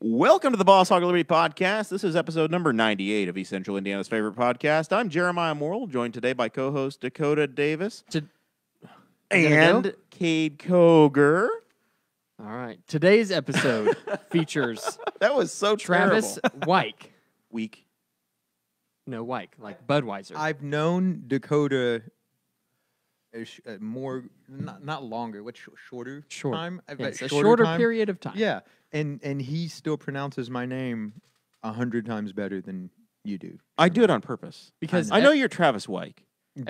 Welcome to the Boss Hog of Liberty podcast. This is episode number 98 of East Central Indiana's favorite podcast. I'm Jeremiah Morrell, joined today by co-host Dakota Davis and Kade Koger. All right. Today's episode features That was so Travis Weik. Week. No, Weik, like Budweiser. I've known Dakota more, not longer. What shorter Short. time? Yes, a shorter time. period of time. Yeah, and he still pronounces my name 100 times better than you do. I do it on purpose. Because I know you're Travis Weik.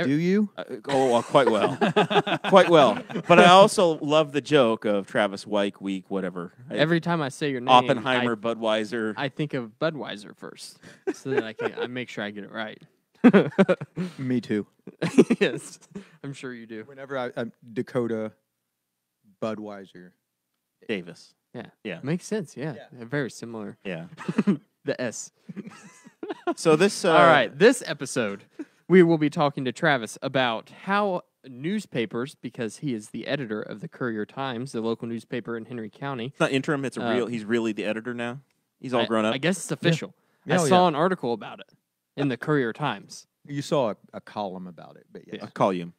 Do you? Quite well. Quite well. But I also love the joke of Travis Weik week, whatever. Every time I say your name, Oppenheimer, Budweiser. I think of Budweiser first, so that I make sure I get it right. Me too. Yes, I'm sure you do. Whenever I'm Dakota Budweiser. Davis. Yeah. Makes sense. Yeah. They're very similar. Yeah. The S. So this... All right. This episode, we will be talking to Travis about how newspapers, because he is the editor of the Courier Times, the local newspaper in Henry County. It's not interim. It's a real... He's really the editor now. He's all grown up. I guess it's official. Yeah. I saw an article about it in the Courier Times. You saw a column about it, but yes. I'll call you.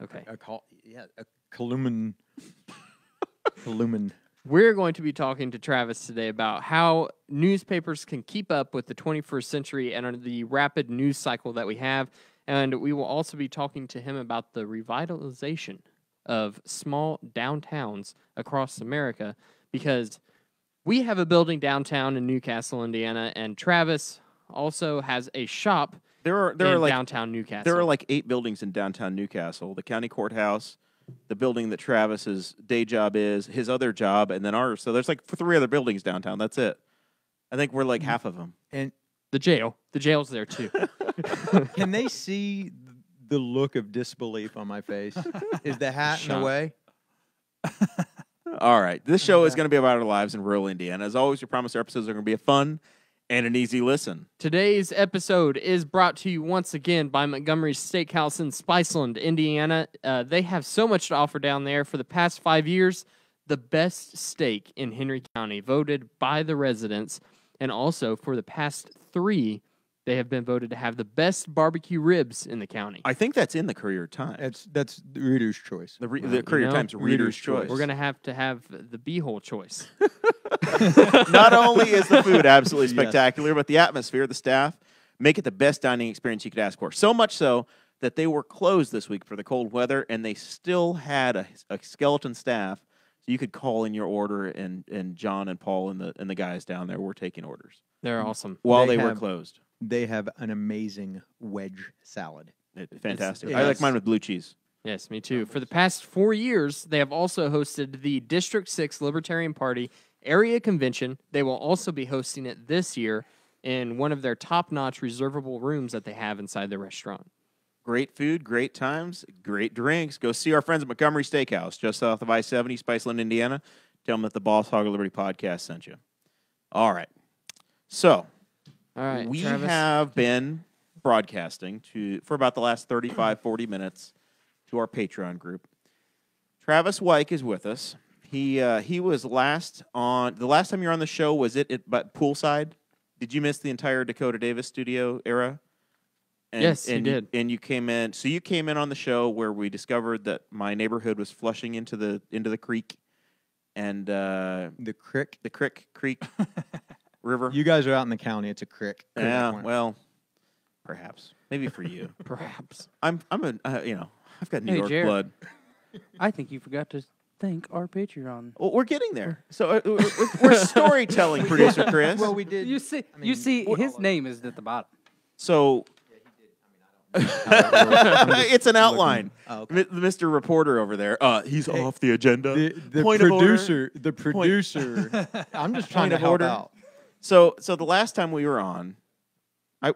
Okay. A column. We're going to be talking to Travis today about how newspapers can keep up with the 21st century and the rapid news cycle that we have. And we will also be talking to him about the revitalization of small downtowns across America, because we have a building downtown in Newcastle, Indiana, and Travis also has a shop There are in like downtown Newcastle. There are like 8 buildings in downtown Newcastle. The county courthouse, the building that Travis's day job is, his other job, and then ours. So there's like 3 other buildings downtown. That's it. I think we're like half of them. And the jail. The jail's there too. can they see the look of disbelief on my face? Is the hat in the way? All right. This show is going to be about our lives in rural Indiana. As always, we promise our episodes are going to be a fun and an easy listen. Today's episode is brought to you once again by Montgomery's Steakhouse in Spiceland, Indiana. They have so much to offer down there. For the past 5 years, the best steak in Henry County, voted by the residents. And also, for the past 3, they have been voted to have the best barbecue ribs in the county. I think that's in the Courier Times. That's the reader's choice. The Courier Times reader's choice. We're going to have the B-hole choice. Not only is the food absolutely spectacular, but the atmosphere, the staff, make it the best dining experience you could ask for. So much so that they were closed this week for the cold weather, and they still had a skeleton staff, so you could call in your order, and John and Paul and the guys down there were taking orders. They're awesome. While they were closed. They have an amazing wedge salad. Fantastic. It's- I like mine with blue cheese. Yes, me too. For the past 4 years, they have also hosted the District 6 Libertarian Party Area Convention. They will also be hosting it this year in one of their top-notch reservable rooms that they have inside the restaurant. Great food, great times, great drinks. Go see our friends at Montgomery Steakhouse, just south of I-70, Spiceland, Indiana. Tell them that the Boss Hog of Liberty podcast sent you. All right. So, All right, we Travis. have been broadcasting for about the last 35, 40 minutes to our Patreon group. Travis Weik is with us. He was the last time you were on the show, was it at Poolside? Did you miss the entire Dakota Davis studio era? Yes, you did. And you came in. So you came in on the show where we discovered that my neighborhood was flushing into the creek, and The crick. the creek river. You guys are out in the county. It's a crick. Yeah, well, perhaps, maybe for you. Perhaps. I've got New York Jared. blood. I think you forgot to thank our Patreon. Well, we're getting there. So we're storytelling, producer Chris. Well, we did. You see, his name is at the bottom. So it's an outline. Oh, okay. Mr. Reporter over there. He's off the agenda. The Point of order. producer. The producer. I'm just trying Point to of help order. out. So the last time we were on,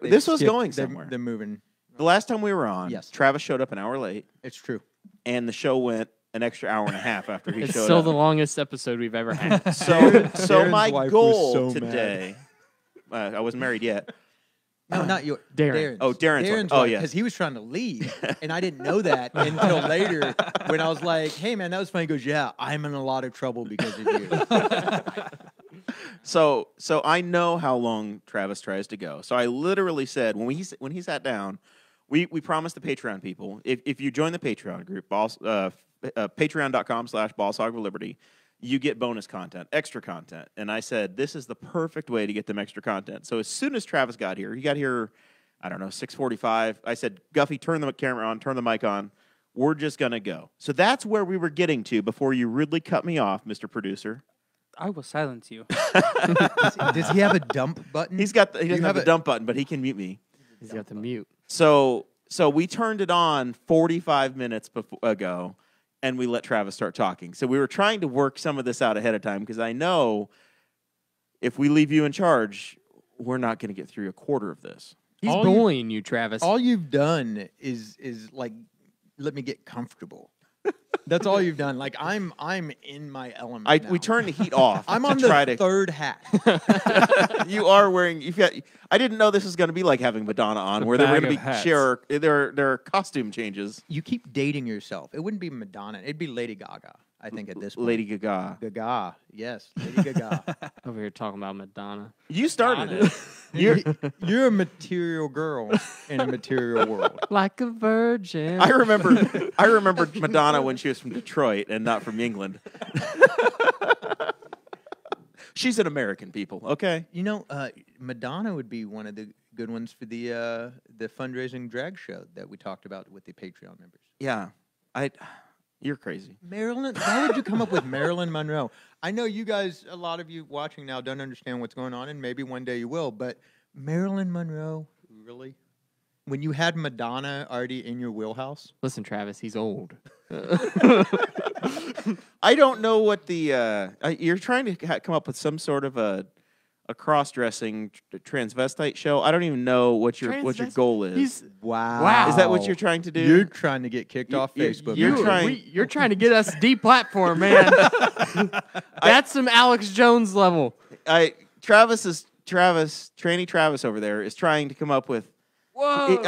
this was going somewhere. They're moving. The last time we were on, Yes. Travis showed up an hour late, It's true. and the show went an extra hour and a half after he It's showed still up. the longest episode we've ever had. So Darren's my wife was goal so today, I wasn't married yet. No, not your Darren. Oh, Darren's wife. Oh, yeah. Because he was trying to leave, and I didn't know that until later when I was like, "Hey, man, that was funny." He goes, "Yeah, I'm in a lot of trouble because of you." So I know how long Travis tries to go. So I literally said when he sat down, we promised the Patreon people if you join the Patreon group, patreon.com/BallsHogForLiberty, you get bonus content, extra content. And I said this is the perfect way to get them extra content. So as soon as Travis got here, he got here, I don't know, 6:45. I said, Guffey, turn the camera on, turn the mic on. We're just gonna go. So that's where we were getting to before you rudely cut me off, Mr. Producer. I will silence you. Does he have a dump button? He doesn't have a dump button, but he can mute me. He's got the mute. So we turned it on 45 minutes ago, and we let Travis start talking. So we were trying to work some of this out ahead of time because I know if we leave you in charge, we're not going to get through a quarter of this. He's bullying you, Travis. All you've done is like let me get comfortable. That's all you've done. Like I'm in my element. We turned the heat off. I'm on the third hat. You are wearing. I didn't know this was going to be like having Madonna on, where there were going to be there are costume changes. You keep dating yourself. It wouldn't be Madonna. It'd be Lady Gaga. I think at this point. Lady Gaga. Gaga. Yes, Lady Gaga. Over here talking about Madonna. You started it. You're a material girl in a material world. Like a virgin. I remember Madonna when she was from Detroit and not from England. She's an American, people. Okay. You know, Madonna would be one of the good ones for the fundraising drag show that we talked about with the Patreon members. Yeah, you're crazy. Marilyn, why would you come up with Marilyn Monroe? I know you guys, a lot of you watching now, don't understand what's going on, and maybe one day you will. But Marilyn Monroe, really? When you had Madonna already in your wheelhouse? Listen, Travis, he's old. I don't know what the you're trying to come up with some sort of a cross-dressing transvestite show. I don't even know what your goal is. Wow. Is that what you're trying to do? You're trying to get kicked off Facebook. You're trying to get us deplatformed, man. That's some Alex Jones level. Trainee Travis over there is trying to come up with. Whoa!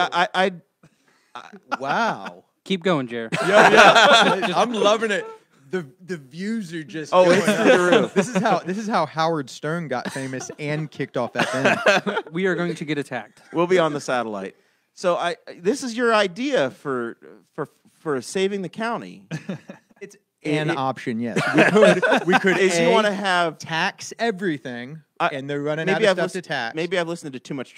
Wow. Keep going, Jared. Yeah. I'm loving it. The views are just going it's through the roof. This is how Howard Stern got famous and kicked off FM. We are going to get attacked. We'll be on the satellite. So this is your idea for saving the county. It's an option, yes. We could. You want to have tax everything, and they're running out of stuff to tax. Maybe I've listened to too much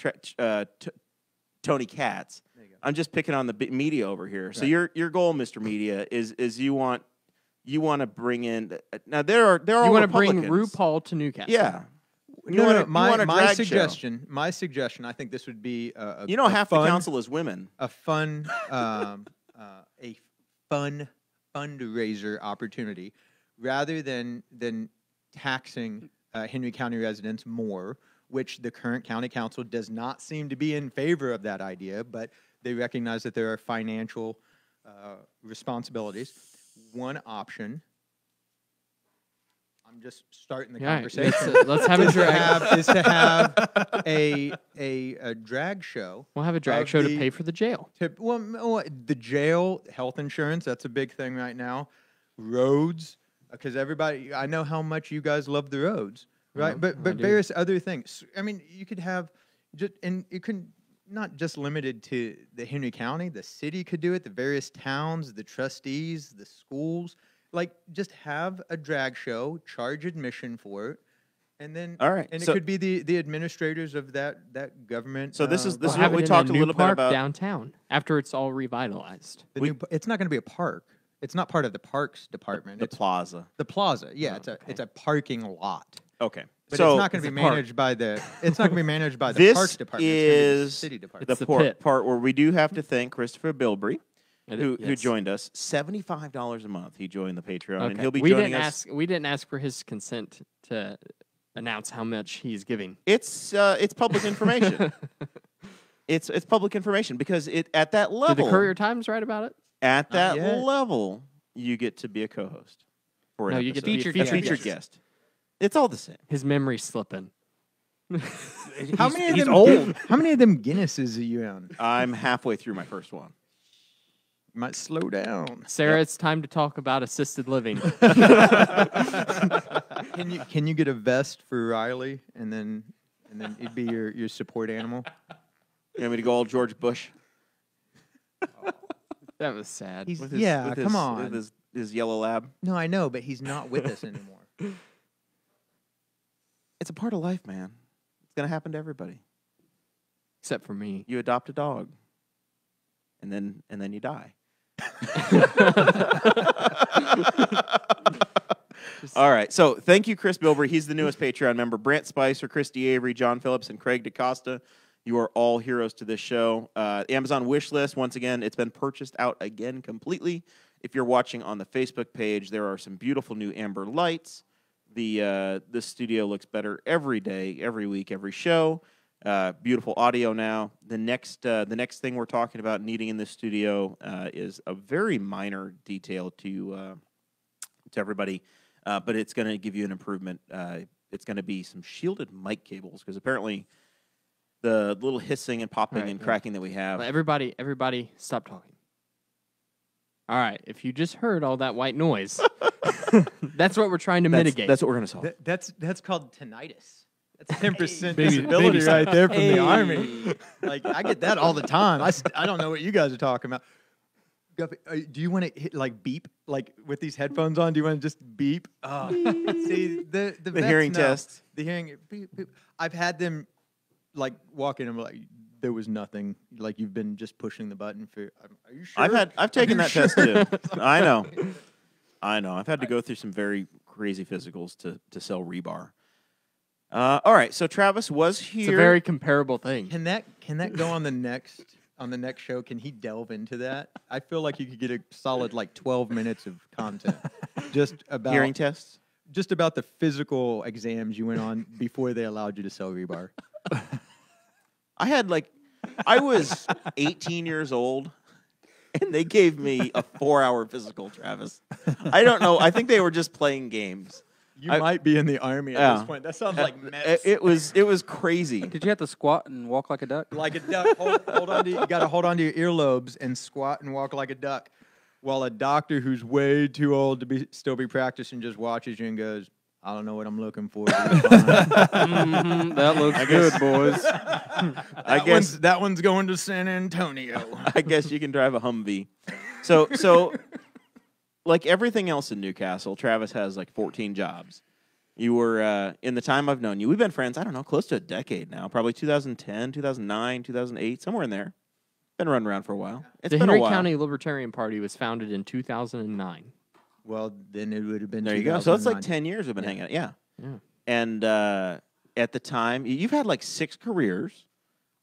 Tony Katz. I'm just picking on the media over here. So your goal, Mr. Media, is you want to bring in now there are you want to bring RuPaul to Newcastle. Yeah. My suggestion. I think this would be half the council is women. A fun fundraiser opportunity, rather than taxing Henry County residents more, which the current county council does not seem to be in favor of that idea, but they recognize that there are financial responsibilities. One option. I'm just starting the conversation. Let's have a drag. Is to have a drag show. We'll have a drag show to pay for the jail. The jail, health insurance, that's a big thing right now. Roads, because everybody, I know how much you guys love the roads, right? But various other things. I mean, you could have, and you can not just limited to the Henry County. The city could do it. The various towns, the trustees, the schools. Like, just have a drag show, charge admission for it, and then it could be the administrators of that government. So this is what we talked a little bit about downtown after it's all revitalized. It's not going to be a park. It's not part of the parks department. The plaza. The plaza, yeah. It's a parking lot. Okay. But it's not going to be managed by the. It's not going to be managed by the this parks department. Is the city department. The part where we do have to thank Christopher Bilbrey, who joined us. $75 a month. He joined the Patreon, and he'll be joining us. We didn't ask for his consent to announce how much he's giving. It's public information. It's public information because at that level. Did the Courier Times write about it? At that level, you get to be a co-host. You get to be a featured guest. It's all the same. His memory's slipping. How many of them Guinnesses are you on? I'm halfway through my first one. You might slow down. Sarah, it's time to talk about assisted living. Can you get a vest for Riley and then it'd be your support animal? You want me to go all George Bush? That was sad. He's, With come on. With his yellow lab. No, I know, but he's not with us anymore. It's a part of life, man. It's going to happen to everybody. Except for me. You adopt a dog, and then you die. All right. So thank you, Chris Bilbrey. He's the newest Patreon member. Brant Spicer, Christy Avery, John Phillips, and Craig DaCosta. You are all heroes to this show. Amazon wish list, once again, it's been purchased out again completely. If you're watching on the Facebook page, there are some beautiful new amber lights. The studio looks better every day, every week, every show. Beautiful audio now. The next thing we're talking about needing in this studio is a very minor detail to everybody, but it's going to give you an improvement. It's going to be some shielded mic cables because apparently the little hissing and popping and cracking that we have. Well, everybody, stop talking. All right, if you just heard all that white noise, that's what we're trying to mitigate. That's what we're going to solve. That's called tinnitus. That's 10% Baby disability right there from the Army. Hey. Like, I get that all the time. I don't know what you guys are talking about. Guppy, do you want to hit, like, beep? Like, with these headphones on, do you want to just beep? Oh. See, the vets hearing know. test. The hearing, beep, beep. I've had them, like, walk in and be like, there was nothing. Like, you've been just pushing the button for, are you sure? I've taken that test, too. I know. I've had to go through some very crazy physicals to sell rebar. All right, so Travis was here. It's a very comparable thing. Can that go on the next show? Can he delve into that? I feel like you could get a solid like 12 minutes of content just about hearing tests. Just about the physical exams you went on before they allowed you to sell rebar. I was 18 years old, and they gave me a 4-hour physical, Travis. I don't know. I think they were just playing games. You might be in the Army at this point. That sounds like mess. It was crazy. Did you have to squat and walk like a duck? Like a duck. Hold on you got to hold on to your earlobes and squat and walk like a duck, while a doctor who's way too old to still be practicing just watches you and goes, I don't know what I'm looking for. That looks good, boys. I guess that one's going to San Antonio. I guess you can drive a Humvee. So like everything else in Newcastle, Travis has like 14 jobs. You were, in the time I've known you, we've been friends, I don't know, close to a decade now, probably 2010, 2009, 2008, somewhere in there. Been running around for a while. It's the been Henry a while. County Libertarian Party was founded in 2009. Well, then it would have been There you go. So it's like 10 years we've been hanging out. Yeah. And at the time, you've had like 6 careers.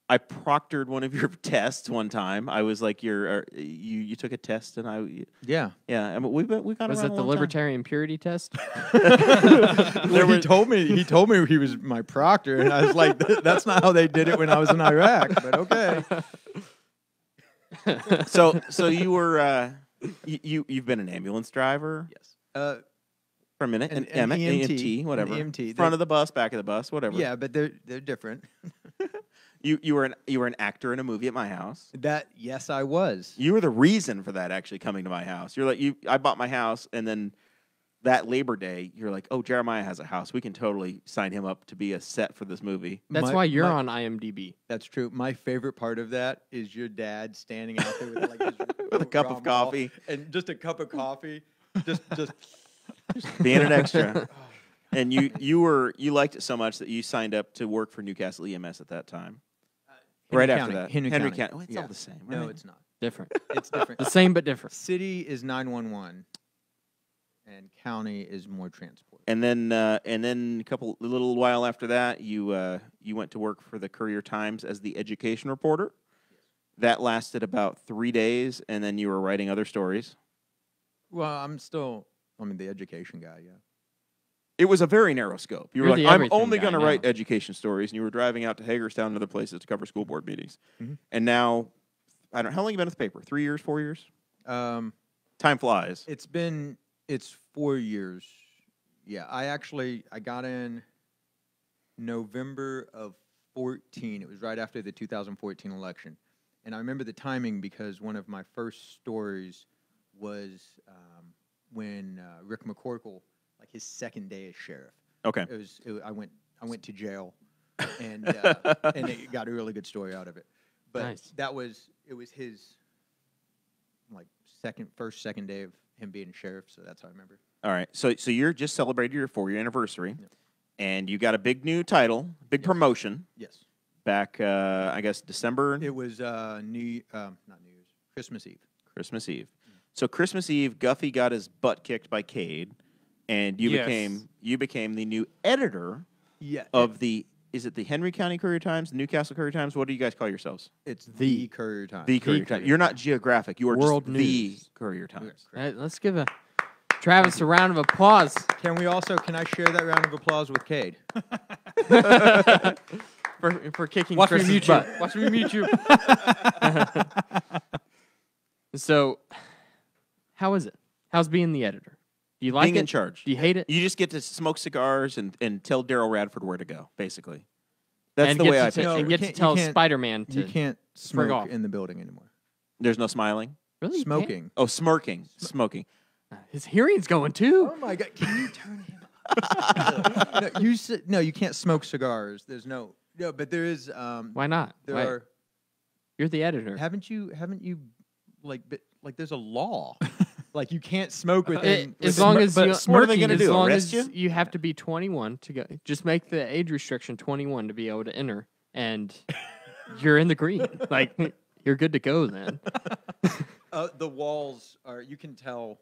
I proctored one of your tests one time. I was like, you took a test, and Yeah. I mean, we've got Was around it a the long time. libertarian purity test? He told me he was my proctor, and I was like, that's not how they did it when I was in Iraq, but okay. So you were you've been an ambulance driver? Yes. For a minute, An EMT, whatever. An EMT. Front of the bus, back of the bus, whatever. Yeah, but they're different. You were an actor in a movie at my house. Yes, I was. You were the reason for that actually coming to my house. You're like I bought my house, and then that Labor Day, you're like, oh, Jeremiah has a house. We can totally sign him up to be a set for this movie. That's why you're on IMDb. That's true. My favorite part of that is your dad standing out there with like his With a cup of coffee. and just a cup of coffee, just Being an extra. And you liked it so much that you signed up to work for Newcastle EMS at that time. Right Henry after County. that. Henry County. Oh, it's all the same. No, right? it's not. Different. It's different. The same but different. City is 911, and county is more transport. And then a little while after that, you went to work for the Courier Times as the education reporter. That lasted about 3 days, and then you were writing other stories. Well, the education guy, yeah. It was a very narrow scope. You were You're like, the I'm everything only guy going to now. write education stories, and you were driving out to Hagerstown and other places to cover school board meetings. Mhm. And now, I don't know, how long have you been with the paper? 3 years, 4 years? Time flies. It's 4 years. Yeah, I got in November of 14. It was right after the 2014 election. And I remember the timing because one of my first stories was when Rick McCorkle, like his second day as sheriff. Okay. I went to jail, and and it got a really good story out of it. But Nice. it was his like second day of him being sheriff, so that's how I remember. All right. So you're just celebrating your 4-year anniversary, Yep. and you got a big new title, big promotion Yes. back, I guess, December, It was not New Year's, Christmas Eve. Christmas Eve. So Christmas Eve, Guffey got his butt kicked by Kade, and you became the new editor Yeah. of is it the Henry County Courier Times, Newcastle Courier Times? What do you guys call yourselves? It's the Courier Times. The Courier Times. You're not geographic. You are World just News. the Courier Times. All right, let's give Travis a round of applause. Can I share that round of applause with Kade? For kicking Watch me Chris's mute butt. you. Watch me mute you. So, how is it? How's being the editor? Do you like Being it? in charge. Do you hate it? You just get to smoke cigars and tell Daryl Radford where to go, basically. That's and the get way to I t- picture and it. get to tell Spider-Man to You can't sprig smoke off. in the building anymore. There's no smiling? really you can't? Smoking. Oh, smirking. Smoking. His hearing's going too. Oh my God! Can you turn him? No, you can't smoke cigars. There's no, but there is. Why not? There Why? are. You're the editor. Haven't you? Like there's a law. Like you can't smoke within. As within- long as but you, what are they gonna as do, long arrest as you? have to be 21 to go. Just make the age restriction 21 to be able to enter, and you're in the green. Like you're good to go then. the walls are. You can tell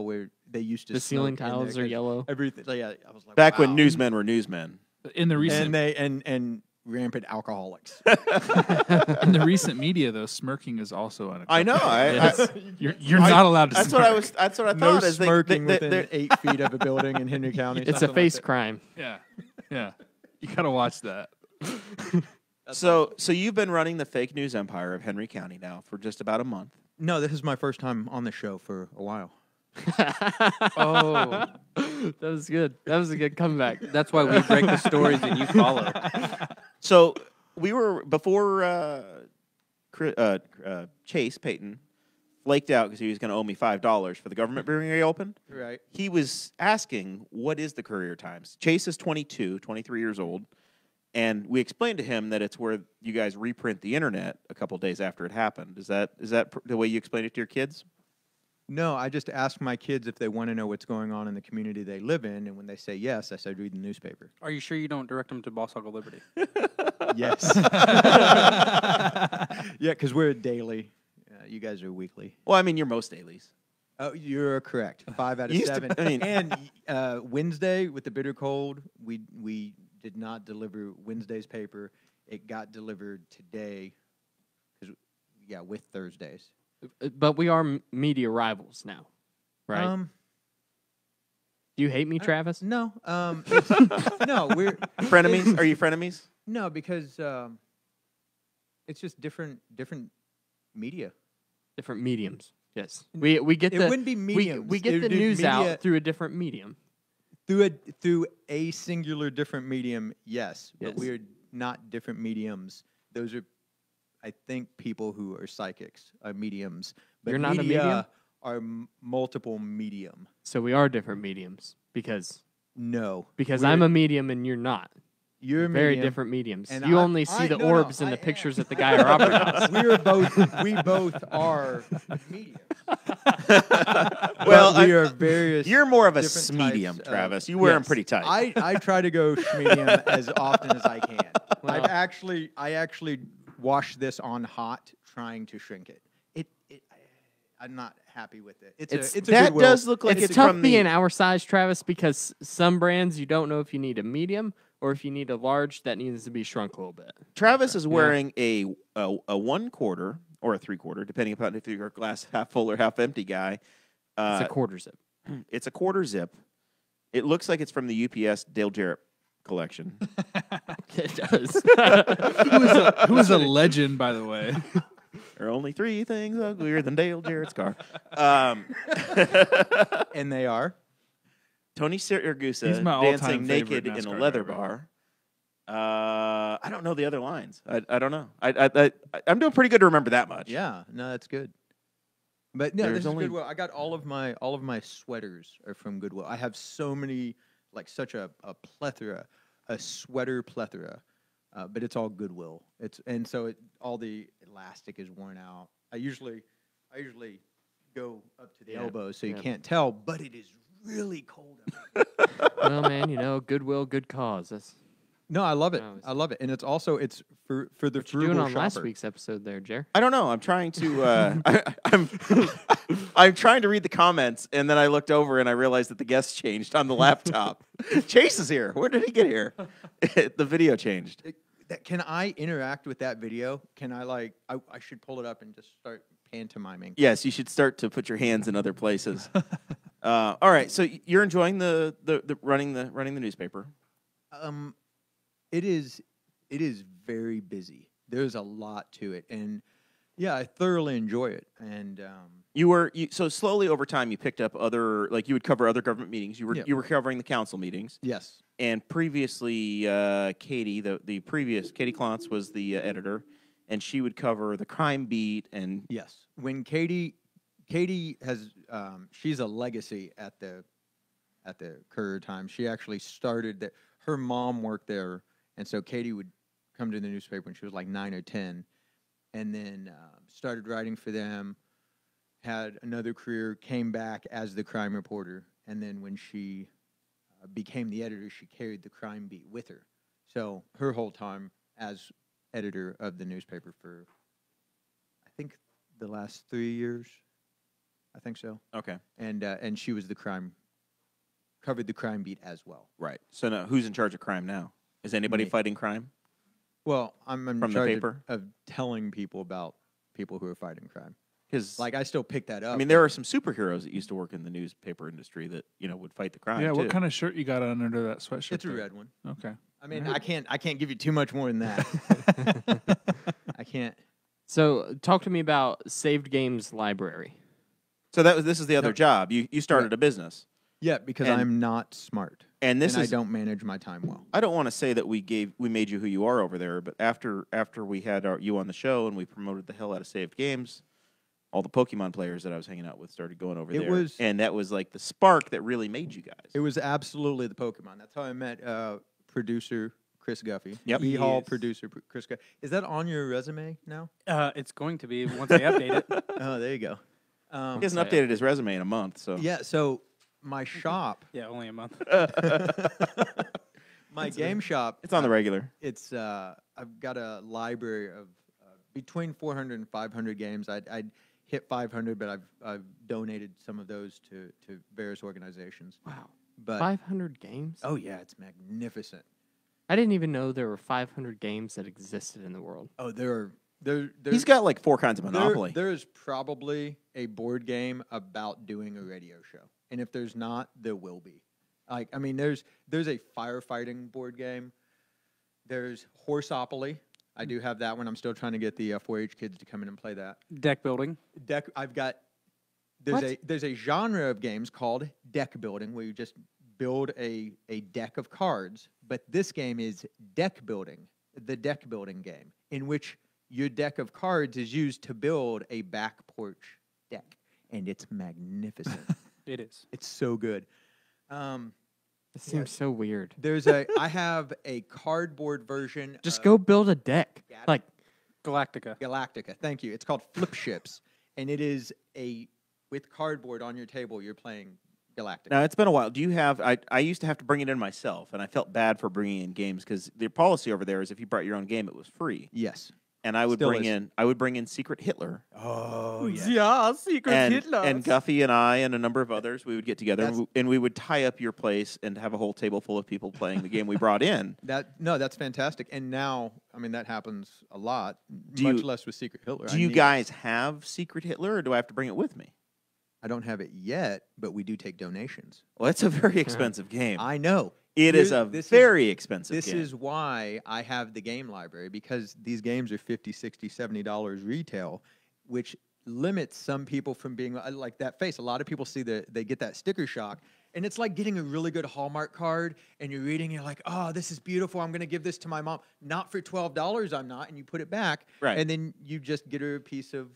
where they used to. The ceiling smoke in there tiles are 'cause yellow. Everything. Yeah, I was like, Back when wow. newsmen were newsmen. In the recent and rampant alcoholics. in the recent media, though, smirking is also unacceptable. I know. Yes. You're not allowed to. That's smirk. what I was. That's what I No thought. Is smirking they, within 8 feet of a building in Henry County. It's a something face like that. crime. Yeah. You gotta watch that. So you've been running the fake news empire of Henry County now for just about a month. No, this is my first time on the show for a while. Oh, that was good. That was a good comeback. That's why we break the stories and you follow. So we were before Chase Payton flaked out because he was going to owe me $5 for the government being reopened. Right. He was asking, "What is the Courier Times?" Chase is 23 years old, and we explained to him that it's where you guys reprint the internet a couple days after it happened. Is that the way you explain it to your kids? No, I just ask my kids if they want to know what's going on in the community they live in, and when they say yes, I said read the newspaper. Are you sure you don't direct them to Boss Hog of Liberty? Yes. Yeah, because we're daily. You guys are weekly. Well, I mean, you're most dailies. Oh, you're correct. 5 out of Used to- 7. I mean- And Wednesday with the bitter cold, we did not deliver Wednesday's paper. It got delivered today. With Thursdays. But we are media rivals now, right? Do you hate me, Travis? No. No, we're Frenemies? Are you frenemies? no because it's just different media. Different mediums. Yes, we get It the wouldn't be mediums. we It get the would be news media out through a different medium. through a singular different medium. Yes, Yes. but we're not different mediums. Those are, I think, people who are psychics are mediums. But You're not a media medium? are multiple medium. So we are different mediums because No, I'm a medium and you're not. you're a Very medium. different mediums. and You I- only see the no, orbs in I the am. pictures at the Guy or Opera House. We both are medium. Well, But we are various. You're more of a different medium, types Travis. of- You wear them Yes. pretty tight. I try to go medium as often as I can. Well- I actually wash this on hot, trying to shrink it. I'm not happy with it. It's a that Goodwill. does look like It's it's tough from being the, our size, Travis, because some brands you don't know if you need a medium or if you need a large that needs to be shrunk a little bit. Travis is wearing a 1/4 or a 3/4, depending upon if you're a glass half full or half empty guy. It's a quarter zip. It's a quarter zip. It looks like it's from the UPS Dale Jarrett collection. It does. Who is a legend, by the way. There are only 3 things uglier than Dale Jarrett's car. And they are. Tony He's Siragusa my all-time dancing naked favorite in a NASCAR leather driver. bar. I don't know the other lines. I don't know. I'm doing pretty good to remember that much. Yeah, no, that's good. But no, There's this is only- Goodwill. I got all of my sweaters are from Goodwill. I have so many like such a plethora, a sweater plethora, but it's all Goodwill. All the elastic is worn out. I usually go up to the elbows so you can't tell, but it is really cold out. Well, man, Goodwill, good cause. That's No, I love it. Oh, I love it, and it's for the what you frugal doing on shopper. last week's episode there, Jer. I don't know. I'm trying to. I'm trying to read the comments, and then I looked over and I realized that the guest changed on the laptop. Chase is here. Where did he get here? The video changed. Can I interact with that video? Can I I should pull it up and just start pantomiming. Yes, you should start to put your hands in other places. All right. So you're enjoying the running the newspaper. It is very busy. There's a lot to it, and yeah, I thoroughly enjoy it. And so slowly over time you picked up other, like you would cover other government meetings. You were covering the council meetings. yes, And previously, Katie, the previous Katie Klontz was the editor, and she would cover the crime beat and yes. When Katie has she's a legacy at the Courier Times. She actually started that. Her mom worked there, and so Katie would come to the newspaper when she was like 9 or 10, and then started writing for them. Had another career, came back as the crime reporter, and then when she became the editor, she carried the crime beat with her. So her whole time as editor of the newspaper for, I think, the last 3 years. I think so. okay, And she was covered the crime beat as well. right. So now, who's in charge of crime now? Is anybody Me. fighting crime? Well, I'm in From the charge paper? of telling people about people who are fighting crime. Because Like, I still pick that up. I mean, there are some superheroes that used to work in the newspaper industry that would fight the crime. Yeah, too. what kind of shirt you got on under that sweatshirt? It's a there? red one. Okay. I mean, I can't give you too much more than that. I can't. So, talk to me about Saved Games Library. So this is the other job. You started a business, Yeah, because And- I'm not smart. and this I is. don't manage my time well. I don't want to say that we made you who you are over there, but after we had you on the show and we promoted the hell out of Saved Games, all the Pokemon players that I was hanging out with started going over there, and that was like the spark that really made you guys. It was absolutely the Pokemon. That's how I met producer Chris Guffey. Yep. B Hall Yes. producer Chris Guffey. Is that on your resume now? It's going to be once I update it. Oh, there you go. He hasn't updated his resume in a month, so Yeah, so my shop, Yeah, only a month. my game shop, it's on the regular. it's I've got a library of between 400 and 500 games. I'd hit 500, but I've donated some of those to various organizations. Wow. But 500 games? oh yeah, it's magnificent. I didn't even know there were 500 games that existed in the world. Oh, there's He's got like 4 kinds of Monopoly. There is probably a board game about doing a radio show, and if there's not, there will be. Like, I mean, there's a firefighting board game. There's Horseopoly. I do have that one. I'm still trying to get the 4-H kids to come in and play that. Deck building. Deck. What? There's a genre of games called deck building where you just build a deck of cards. But this game is deck building, the deck building game, in which your deck of cards is used to build a back porch deck, and it's magnificent. It is. It's so good. It seems so weird. I have a cardboard version. Just of go build a deck. Gattaca. Like, Galactica. Galactica. Thank you. It's called Flip Ships, and it is with cardboard on your table. You're playing Galactica. Now, it's been a while. Do you have? I used to have to bring it in myself, and I felt bad for bringing in games because the policy over there is if you brought your own game, it was free. Yes. And I would Still bring is. in Secret Hitler. Oh Yeah, Secret And Guffey and I and a number of others, we would get together That's- and we would tie up your place and have a whole table full of people playing the game we brought in. That's fantastic. And now, I mean, that happens a lot. Do much you- less with Secret Hitler. Do you guys have Secret Hitler, or do I have to bring it with me? I don't have it yet, but we do take donations. Well, it's a very expensive game. I know. It is a very expensive This game. is why I have the game library, because these games are $50, $60, $70 retail, which limits some people from being like that face. A lot of people see they get that sticker shock, and it's like getting a really good Hallmark card, and you're reading, you're like, oh, this is beautiful. I'm going to give this to my mom. Not for $12, I'm not, and you put it back, Right. and then you just get her a piece of,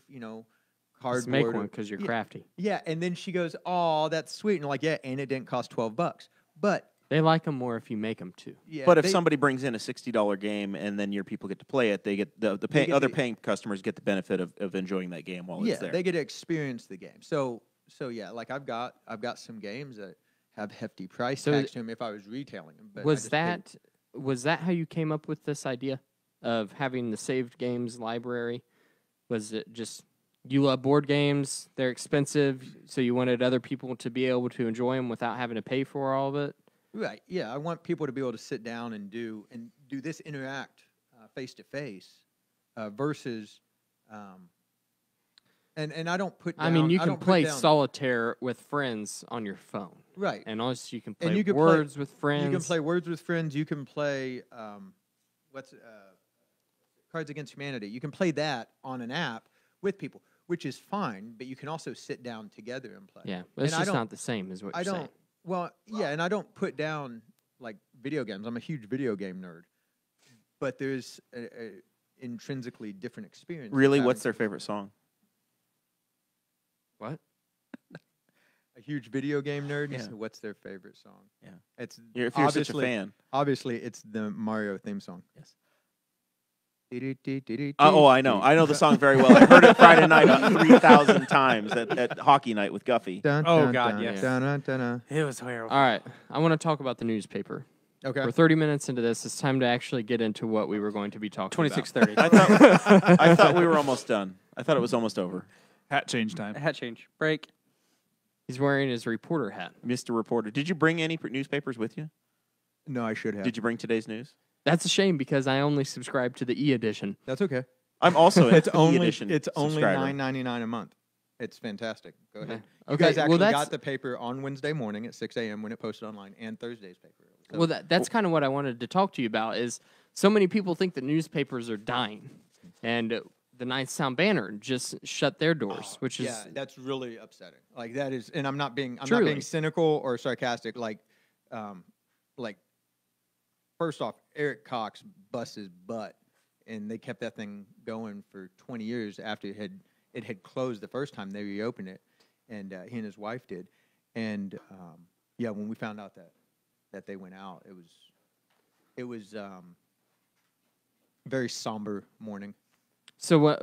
cardboard. just make or- one because you're Yeah. crafty. Yeah, and then she goes, "Oh, that's sweet," and you're like, "Yeah," and it didn't cost $12. But They like them more if you make them to. Yeah, But if somebody brings in a $60 game and then your people get to play it, they get other paying customers get the benefit of enjoying that game while it's there. they get to experience the game. So yeah, like I've got some games that have hefty price tags to them if I was retailing them. But was that how you came up with this idea of having the saved games library? Was it just you love board games, they're expensive, so you wanted other people to be able to enjoy them without having to pay for all of it? Right. Yeah, I want people to be able to sit down and do this interact face to face versus and I don't put down, I mean, you I can don't put play down- solitaire with friends on your phone. Right. And also you can And play you can words with friends. You can play Words with Friends. You can play Cards Against Humanity. You can play that on an app with people, which is fine. But you can also sit down together and play. Yeah, but it's And I just don't- not the same as what I you're don't. saying. Well, yeah, and I don't put down like video games. I'm a huge video game nerd, but there's a intrinsically different experience. Really, of what's having their favorite song? What? a huge video game nerd? Yeah. What's their favorite song? Yeah. It's If you're such a obviously- fan. Obviously, it's the Mario theme song. Yes. Oh, I know. I know the song very well. I heard it Friday night 3,000 times at hockey night with Guffey. Oh, God, yes. Dun. It was terrible. All right, I want to talk about the newspaper. Okay. We're 30 minutes into this. It's time to actually get into what we were going to be talking 26:30. I thought we were almost done. I thought it was almost over. Hat change time. Hat change. Break. He's wearing his reporter hat. Mr. Reporter, did you bring any newspapers with you? No, I should have. Did you bring today's news? That's a shame because I only subscribe to the e-edition. That's okay. I'm also It's an only e-edition subscriber. $9.99 a month. It's fantastic. Go ahead. You Okay, guys well, actually that's- got the paper on Wednesday morning at 6 a.m. when it posted online, and Thursday's paper. So- Well, that's kind of what I wanted to talk to you about. Is so many people think that newspapers are dying, and the Knightstown Banner just shut their doors, which is yeah, that's really upsetting. Like that is, and I'm not being Truly. cynical or sarcastic. Like first off, Eric Cox bust his butt, and they kept that thing going for 20 years after it had closed the first time they reopened it, and he and his wife did, and yeah, when we found out that they went out, it was very somber morning. so.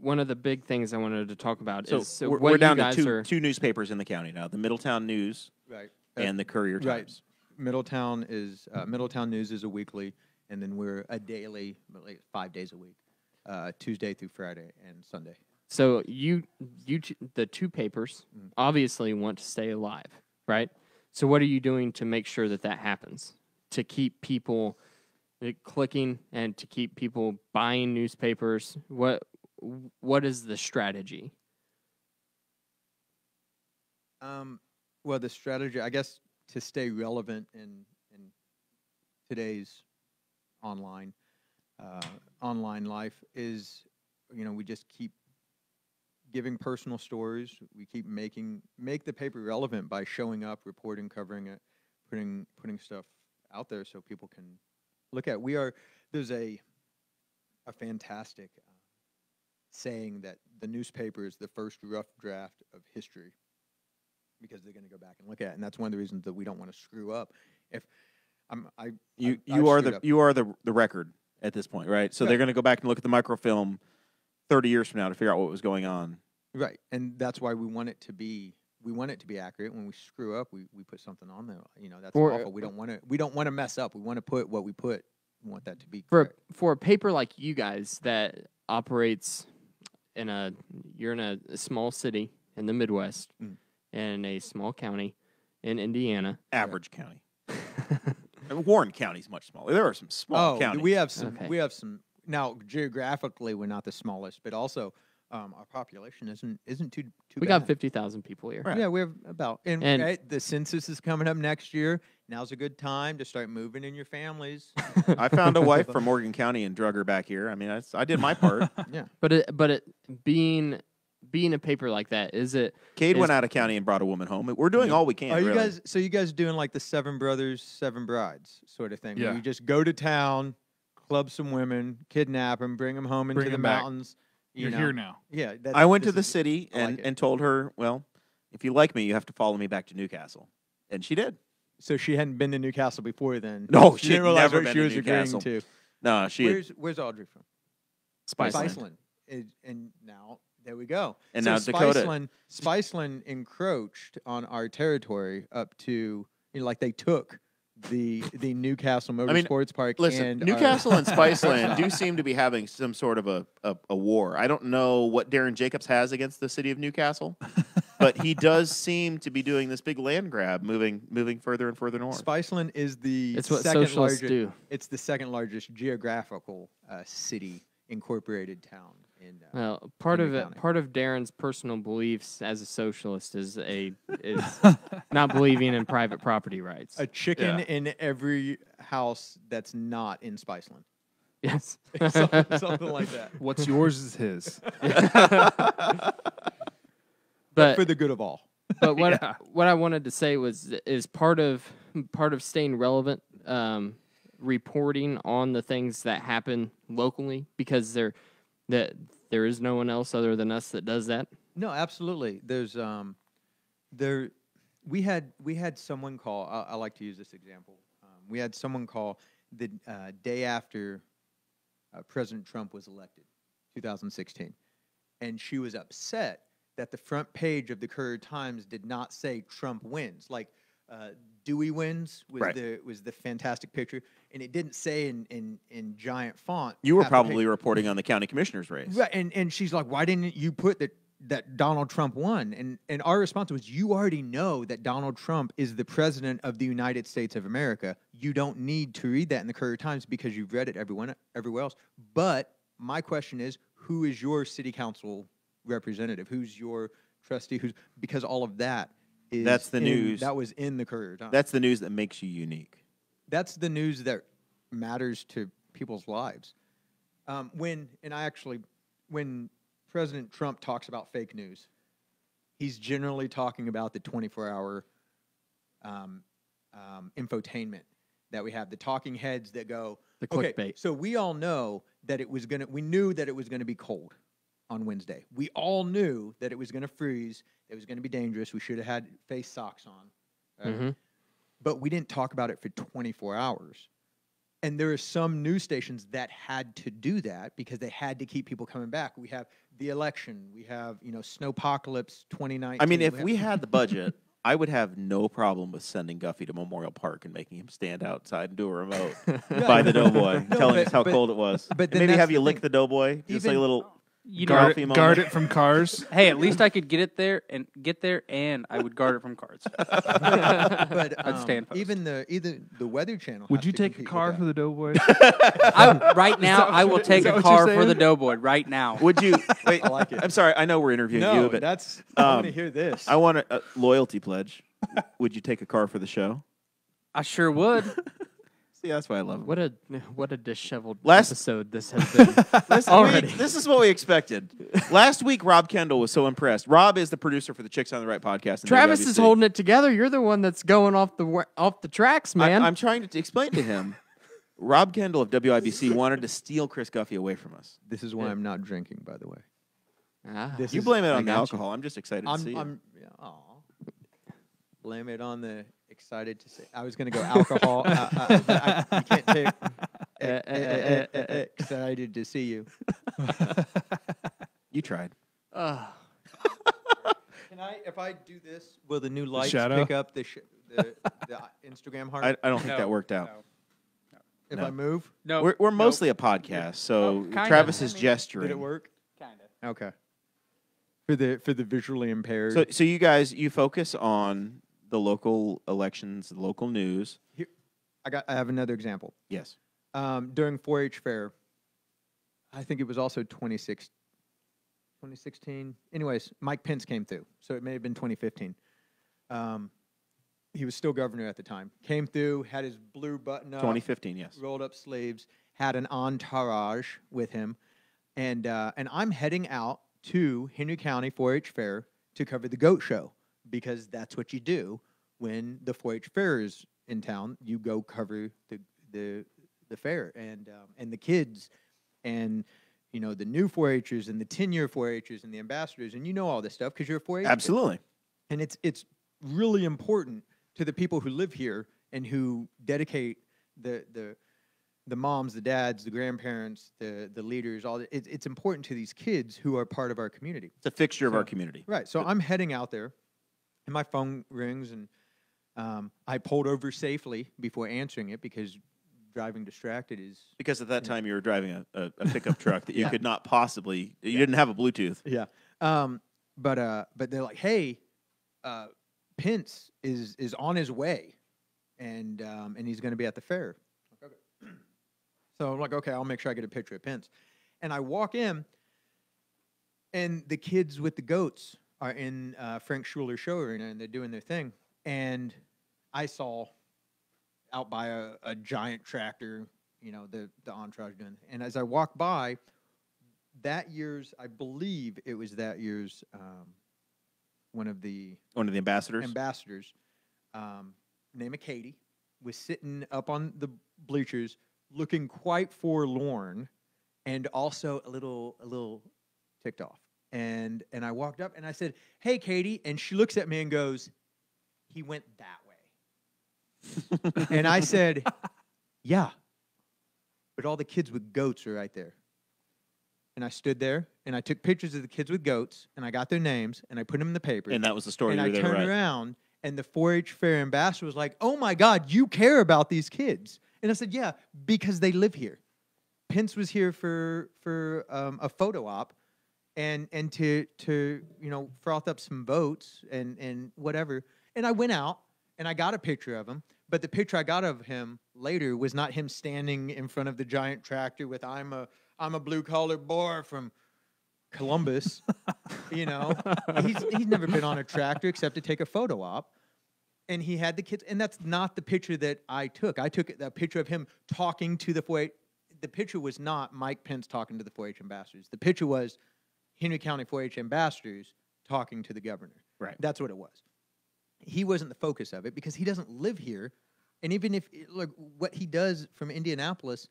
One of the big things I wanted to talk about is we're, what we're down you to guys two newspapers in the county now: the Middletown News Right. and the Courier Right. Times. Middletown News is a weekly, and then we're a daily, like 5 days a week, Tuesday through Friday and Sunday. So the two papers Mm. obviously want to stay alive, right? So what are you doing to make sure that happens? To keep people clicking and to keep people buying newspapers? What is the strategy? Well, the strategy, I guess, to stay relevant in today's online life is, we just keep giving personal stories. We keep make the paper relevant by showing up, reporting, covering it, putting stuff out there so people can look at. There's a fantastic saying that the newspaper is the first rough draft of history, because they're going to go back and look at it, and that's one of the reasons that we don't want to screw up. If You are the record at this point, right? So Right. they're going to go back and look at the microfilm 30 years from now to figure out what was going on. right, and that's why we want it to be accurate. When we screw up, we put something on there. That's awful. We don't want to mess up. We want to put what we put. We want that to be correct. For a paper like you guys that operates you're in a small city in the Midwest, in a small county in Indiana. Average county. Warren County's much smaller. There are some small counties. we have some. Okay. We have some. Now, geographically, we're not the smallest, but also our population isn't too We bad. got 50,000 people here. Right. Yeah, we have about. And And- the census is coming up next year. Now's a good time to start moving in your families. I found a wife from Morgan County and drug her back here. I mean, I did my part. Yeah. But being a paper like that, is it? Cade is- went out of county and brought a woman home. We're doing all we can. Are you really. guys? So you guys doing like the Seven Brothers, Seven Brides sort of thing? Where Yeah. you just go to town, club some women, kidnap them, bring them home into Bring the 'em back. mountains. You're here now. Yeah. I went to this the is- city I like it. and told her, well, if you like me, you have to follow me back to Newcastle. And she did. So she hadn't been to Newcastle before then. No, she she'd didn't realize never what been she to was agreeing Newcastle. to. No, Where's Audrey from? Spiceland. And now there we go. And so now Dakota. Spiceland encroached on our territory up to like they took the Newcastle Motorsports Park. Listen, and Newcastle and Spiceland do seem to be having some sort of a war. I don't know what Darren Jacobs has against the city of Newcastle, but he does seem to be doing this big land grab, moving further and further north. Spiceland is the It's what second socialists largest. do. It's the second largest geographical city incorporated town in. Well, part of Henry it, County. part of Darren's personal beliefs as a socialist is not believing in private property rights. A chicken Yeah. in every house that's not in Spiceland. Yes. Something like that. What's yours is his. But For the good of all. But what Yeah. what I wanted to say is part of staying relevant, reporting on the things that happen locally, because there is no one else other than us that does that. No, absolutely. There's we had someone call. I like to use this example. We had someone call the day after President Trump was elected, 2016, and she was upset that the front page of the Courier Times did not say Trump wins. Like Dewey wins was Right. the fantastic picture, and it didn't say in giant font. You were half the page. probably reporting on the county commissioner's race. Right, and she's like, why didn't you put that Donald Trump won? And our response was, you already know that Donald Trump is the president of the United States of America. You don't need to read that in the Courier Times because you've read it everywhere else. But my question is, who is your city council representative? Who's your trustee? Because all of that is That's the news. That was in the Courier Times. That's the news that makes you unique. That's the news that matters to people's lives. When President Trump talks about fake news, he's generally talking about the 24-hour infotainment that we have, the talking heads that go, The okay, clickbait. so we all know that we knew that it was gonna be cold on Wednesday. We all knew that it was gonna freeze, it was gonna be dangerous. We should have had face socks on. Right? Mhm. But we didn't talk about it for 24 hours. And there are some news stations that had to do that because they had to keep people coming back. We have the election. We have, Snowpocalypse 2019. I mean, if we had the budget, I would have no problem with sending Guffey to Memorial Park and making him stand outside and do a remote by the Doughboy, telling us how cold it was. but And then maybe that's have the you lick thing. the Doughboy, just like a Even- little You Guard Ralphie it, moment. guard it from cars. Hey, at least I could get there, and I would guard it from cards. But I'd stand post. even the Weather Channel. Would has you to take a compete car with for that. the Doughboy? Right now, I will take that a what car you're for the saying? Doughboy right now. Would you? Wait, I like it. I'm sorry. I know we're interviewing No, you, but that's. I want to hear this. I want a loyalty pledge. Would you take a car for the show? I sure would. See, that's why I love it. What a disheveled Last- episode this has been. Already. This is what we expected. Last week, Rob Kendall was so impressed. Rob is the producer for the Chicks on the Right podcast. in Travis WWC. is holding it together. You're the one that's going off the tracks, man. I'm trying to explain to him. Rob Kendall of WIBC wanted to steal Chris Guffey away from us. This is why I'm not drinking, by the way. This You is- blame it I on the got you. alcohol. I'm just excited to see it. Blame it on the excited to say. I was going to go alcohol. You can't take excited to see you. You tried. Can I, if I do this, will the new lights shadow? pick up the Instagram heart? I don't think No, that worked out. if no. I move, No, We're mostly a podcast, so Well, kinda. Travis is I mean, gesturing. did it work? kind of. Okay. For the visually impaired. So you guys, you focus on the local elections, the local news. I have another example. Yes. During 4-H fair, I think it was also 2016. Anyways, Mike Pence came through, so it may have been 2015. He was still governor at the time. Came through, had his blue button up, 2015, yes. rolled up sleeves, had an entourage with him, and I'm heading out to Henry County 4-H fair to cover the goat show, because that's what you do when the 4-H fair is in town. You go cover the fair and the kids and the new 4-Hers and the 10-year 4-Hers and the ambassadors, and all this stuff because you're a 4-H. Absolutely. And it's really important to the people who live here and who dedicate the moms, the dads, the grandparents, the leaders. It's important to these kids who are part of our community. It's a fixture of our community. Right. So I'm heading out there, and my phone rings, and I pulled over safely before answering it because driving distracted is... Because at that time you were driving a pickup truck that you could not possibly... You didn't have a Bluetooth. Yeah. But they're like, hey, Pence is on his way, and he's going to be at the fair. Okay. So I'm like, okay, I'll make sure I get a picture of Pence. And I walk in, and the kids with the goats are in Frank Schuler's show arena, and they're doing their thing. And I saw out by a giant tractor, the entourage doing. And as I walked by, I believe it was that year's one of the ambassadors. Name of Kade, was sitting up on the bleachers, looking quite forlorn, and also a little ticked off. And I walked up and I said, "Hey, Kade," and she looks at me and goes, "He went that way." And I said, "Yeah, but all the kids with goats are right there." And I stood there, and I took pictures of the kids with goats, and I got their names, and I put them in the paper. And that was the story. And I turned around, and the 4-H fair ambassador was like, "Oh my God, you care about these kids?" And I said, "Yeah, because they live here." Pence was here for a photo op, and to froth up some votes and whatever. And I went out and I got a picture of him. But the picture I got of him later was not him standing in front of the giant tractor with "I'm a blue collar boy from Columbus." He's never been on a tractor except to take a photo op. And he had the kids, and that's not the picture that I took. I took a picture of him talking to the 4-H. The picture was not Mike Pence talking to the 4-H ambassadors. The picture was Henry County 4-H ambassadors talking to the governor. Right. That's what it was. He wasn't the focus of it because he doesn't live here. And even if, what he does from Indianapolis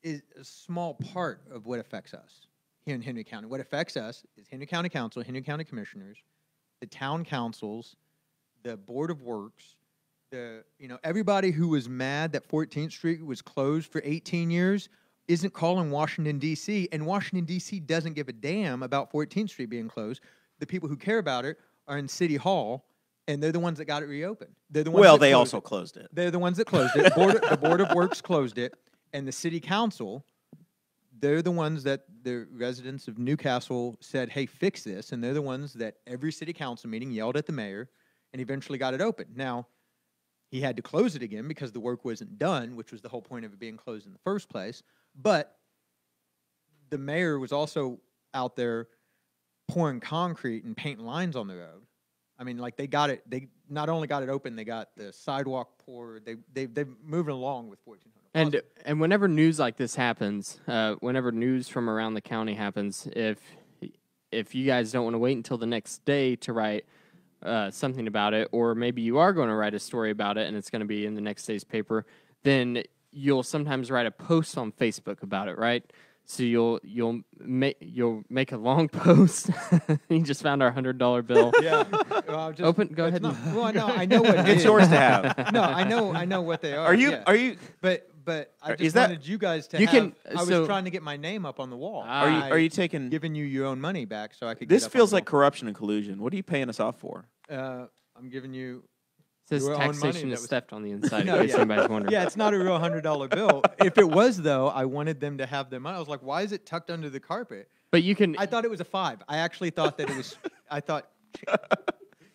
is a small part of what affects us here in Henry County. What affects us is Henry County Council, Henry County Commissioners, the town councils, the Board of Works, everybody who was mad that 14th Street was closed for 18 years isn't calling Washington, D.C., and Washington, D.C. doesn't give a damn about 14th Street being closed. The people who care about it are in City Hall, and they're the ones that got it reopened. They're the ones they also closed it. They're the ones that closed it. The Board of Works closed it, and the City Council, they're the ones that the residents of Newcastle said, "Hey, fix this," and they're the ones that every City Council meeting yelled at the mayor and eventually got it open. Now, he had to close it again because the work wasn't done, which was the whole point of it being closed in the first place. But the mayor was also out there pouring concrete and painting lines on the road. I mean, they got it. They not only got it open, they got the sidewalk poured. They're moving along with 1400. And whenever news like this happens, whenever news from around the county happens, if you guys don't want to wait until the next day to write something about it, or maybe you are going to write a story about it and it's going to be in the next day's paper, then you'll sometimes write a post on Facebook about it, right? So you'll make a long post. You just found our $100 bill. Yeah. Well, Go ahead. Well, no, I know what it It's is. yours to have. No, I know what they are. Are you? yeah. Are you? But I Is just that- wanted you guys to You have. can- I was so- trying to get my name up on the wall. Are you taking? giving you your own money back so I could? This get up feels on like corruption and collusion. What are you paying us off for? the I'm giving you. It says Your own money taxation that is was- theft on the inside, No, in case yeah. anybody's wondering. Yeah, it's not a real $100 bill. If it was, though, I wanted them to have their money. I was like, why is it tucked under the carpet? But you can. I thought it was a 5. I actually thought that it was. I thought.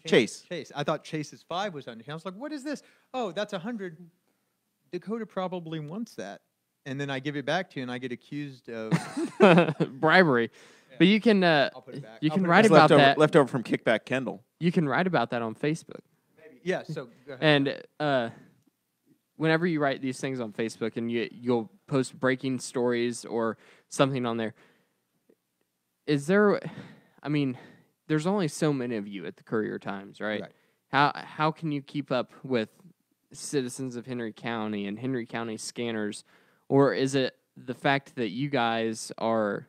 Chase. I thought Chase's 5 was under here. I was like, what is this? Oh, that's 100. Dakota probably wants that. And then I give it back to you, and I get accused of. bribery. Yeah. But you can I'll put it back. you I'll can put it write back. about that. Leftover from Kickback Kendall. You can write about that on Facebook. Maybe. Yeah. So. Go ahead. And whenever you write these things on Facebook and you'll post breaking stories or something on there, is there? I mean, there's only so many of you at the Courier Times, right? How can you keep up with citizens of Henry County and Henry County scanners, or is it the fact that you guys are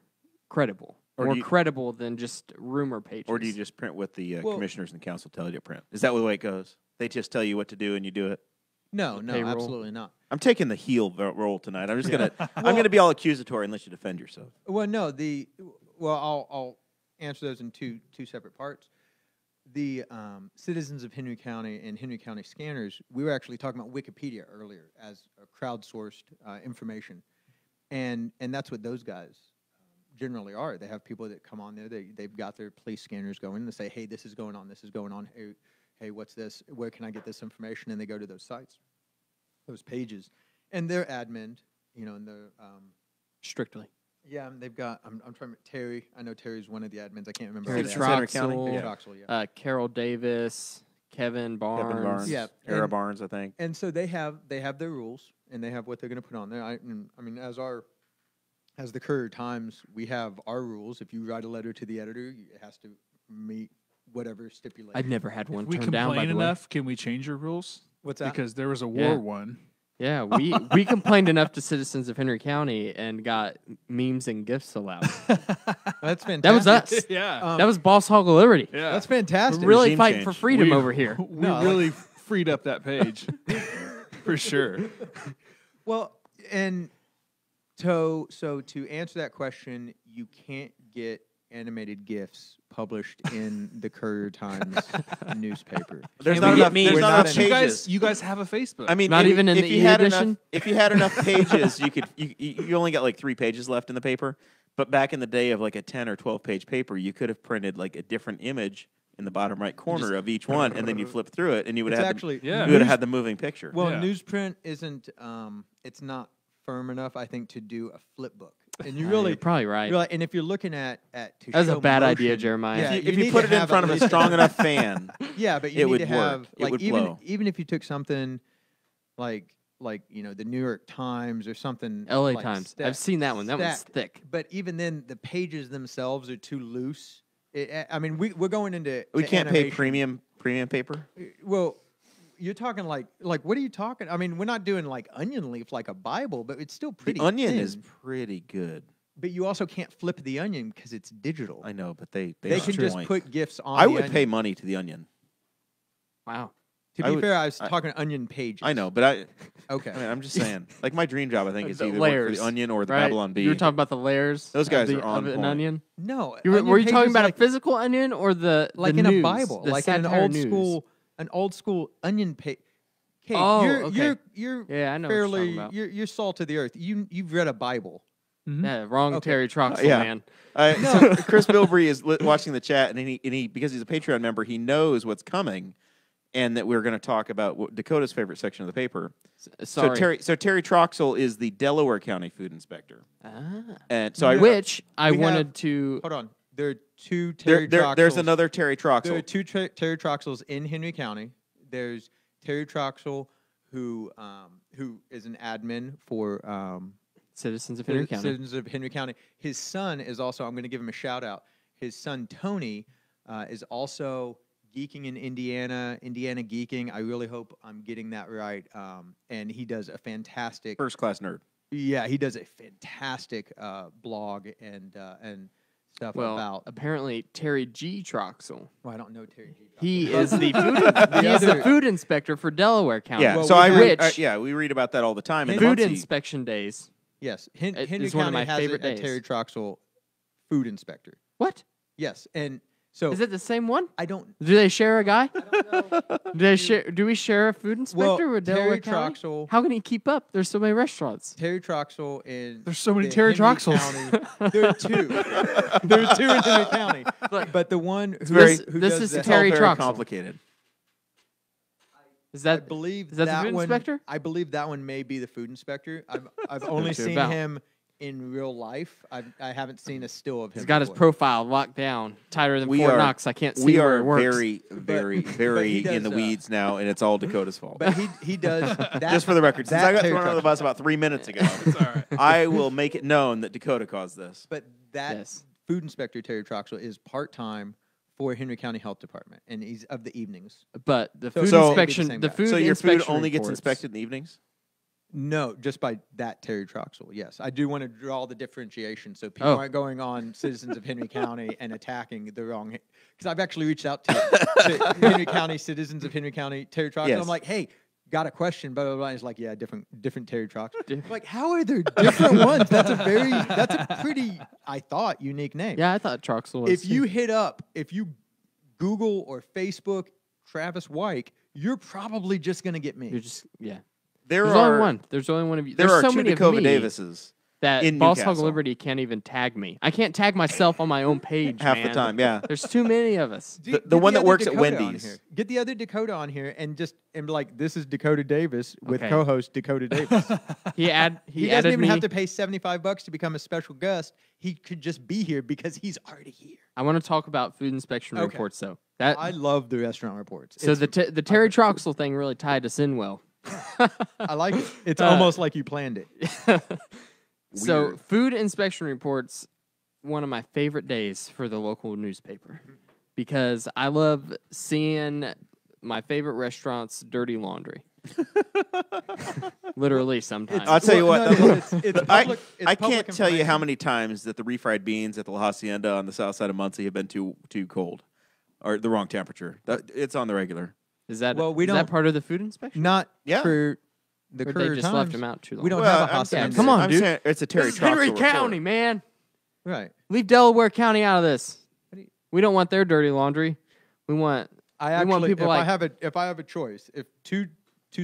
credible, Or more do you- credible than just rumor pages? Or do you just print what the Well- commissioners and council tell you to print? Is that the way it goes? They just tell you what to do and you do it. No, no, payroll. absolutely not. I'm taking the heel role tonight. I'm just gonna I'm gonna be all accusatory and let you defend yourself. Well, no, I'll answer those in two separate parts. The citizens of Henry County and Henry County scanners, we were actually talking about Wikipedia earlier as a crowdsourced information, and that's what those guys generally are. They have people that come on there. They've got their police scanners going and they say, hey, this is going on. This is going on. Hey, what's this? Where can I get this information? And they go to those sites, those pages, and they're admin, and they're Strictly. yeah, and they've got. I'm trying to Terry. I know Terry's one of the admins. I can't remember. Terry all the Citizens Henry admins. County? Troxel, Terry Troxel, yeah. Carol Davis, Kevin Barnes. Kevin Barnes, Yeah, Era and- Barnes, I think. And so they have their rules and they have what they're going to put on there. I mean, as the Courier Times, we have our rules. If you write a letter to the editor, it has to meet whatever stipulation. I've never had If one we turned down, by complain the way. enough, can we change your rules? What's that? Because there was a Yeah. war one. Yeah, we complained enough to citizens of Henry County and got memes and gifts allowed. That's fantastic. That was us. Yeah. That was Boss Hog of Liberty. Yeah. That's fantastic. We're really Regime fighting change. for freedom We- over here. We No, really freed up that page. For sure. Well, and so to answer that question, you can't get animated GIFs published in the Courier Times newspaper. There's Can not we get enough. memes? There's We're not not enough in- pages. You guys have a Facebook. I mean, Not if, even in if the you had e-edition? enough, if you had enough pages, you only got like 3 pages left in the paper. But back in the day of like a 10 or 12 page paper, you could have printed like a different image in the bottom right corner of each one, and then you flip through it, and you would It's have actually Yeah. you would have had the moving picture. Well, Yeah. newsprint isn't. It's not firm enough, I think, to do a flip book. And you You're really, probably right. and if you're looking at to That was a show bad idea, motion- Jeremiah. Yeah, if you need put to it in have front at of a least- strong enough fan, Yeah, but you it need would to have work. It like would even blow. even if you took something like the New York Times or something. LA like Times. stat- I've seen that one. That one's stat- thick. But even then, the pages themselves are too loose. I mean, we're going into we to can't pay animation. premium paper. Well, you're talking like what are you talking? I mean, we're not doing like onion leaf like a Bible, but it's still pretty. The onion thin. is pretty good. But you also can't flip the onion because it's digital. I know, but they They can just point. put GIFs on. I the would onion. pay money to the onion. Wow. To I be would- fair, I was I- talking onion pages. I know, but Okay. I mean, I'm just saying. Like my dream job, I think, is The either work for layers, the onion or the right? Babylon Bee. You were talking about the layers. Those of guys the- are on of an point. onion. No. Were onion you talking pages about like, a physical onion or the like the in news, a Bible, the like in an satire old news? school onion page? Kate, Oh, you're okay. you're Yeah, I know what you're fairly talking about. you're salt of the earth. You've read a Bible. Yeah, wrong Okay. Terry Troxel, Yeah. man. So Chris Bilbrey is watching the chat, and he because he's a Patreon member, he knows what's coming, and that we're going to talk about Dakota's favorite section of the paper. Sorry. So Terry Troxel is the Delaware County food inspector, Ah. and so I Which I We have- wanted to. Hold on. There are two Terry there's Troxels. another Terry There are Troxel. two Terry Troxels in Henry County. There's Terry Troxel, who is an admin for Citizens of Henry County. citizens of Henry County. His son is also. I'm going to give him a shout out. His son Tony is also geeking in Indiana geeking. I really hope I'm getting that right. And he does a fantastic. First class nerd. Yeah, he does a fantastic blog and stuff Well, about. apparently Terry G. Troxel. Well, I don't know Terry G. He is the food. He is the other- food inspector for Delaware County. Yeah, Well, so we I have- read. We read about that all the time. And Food Muncie- inspection days. Yes, It Henry is one of County my has favorite a days. Terry Troxel food inspector. What? Yes, and so Is it the same one? I don't. Do they share a guy? Do we share a food inspector with Delaware Terry County? Troxel. How can he keep up? There's so many restaurants. Terry Troxel and There's so many the Terry Henry Troxels. County- there are two. There are two in Henry County. But the one who, very- who this does is that- it's all Terry very Troxel. complicated. Is I that believe is that the that food one, inspector? I believe that one may be the food inspector. I've only What's it seen about? him in real life. I haven't seen a still of him. He's got his before. profile locked down, tighter than We Fort are- Knox. I can't see We where are it works. very, very, very he in the does, weeds now, and it's all Dakota's fault. But he does that. Just for the record, since that I got Terry thrown under the Troxel. bus about 3 minutes ago, It's all right. I will make it known that Dakota caused this. But that Yes. food inspector Terry Troxel is part time for Henry County Health Department, and he's of the evenings. But the So- food So- inspection, Same the guy. food So your food inspection only gets reports- inspected in the evenings? No, just by that Terry Troxel. Yes, I do want to draw the differentiation so people aren't going on Citizens of Henry County and attacking the wrong. Because I've actually reached out to Henry County Citizens of Henry County Terry Troxel. Yes. I'm like, hey, got a question? Blah blah blah. He's like, yeah, different Terry Troxel. Like, how are there different ones? That's a pretty, I thought, unique name. Yeah, I thought Troxel was. If you Google or Facebook Travis Weik, you're probably just gonna get me. You're just There's There's only one. There's only one of you. There There's are so two many of Dakota me Davises that in Boss Hog Newcastle. Liberty can't even tag me. I can't tag myself on my own page half man. the time. Yeah. There's too many of us. The one that other works at Dakota on Wendy's. here. Get the other Dakota on here and be like, this is Dakota Davis with Okay. co-host Dakota Davis. He He doesn't added even me. have to pay $75 to become a special guest. He could just be here because he's already here. I want to talk about food inspection Okay. reports though. That I love the restaurant reports. so It's- the Terry Troxel thing really tied us in well. I like it. It's almost like you planned it. So Weird. food inspection reports, one of my favorite days for the local newspaper, because I love seeing my favorite restaurants' dirty laundry. Literally, sometimes. I'll tell you what. It's I public can't tell you how information. many times that the refried beans at the La Hacienda on the south side of Muncie have been too cold or the wrong temperature. It's on the regular. Is that Well, we is that don't- part of the food inspection? Not Yeah. for the Or Courier they just Times. left them out too long. We don't Well, have a I'm Hacienda. saying- come on, I'm dude. saying it's a Terry This is Henry Troxel County, report. man. Right. Leave Delaware County out of this. What do you- We don't want their dirty laundry. We want I We want actually, people if like- I have a choice, if two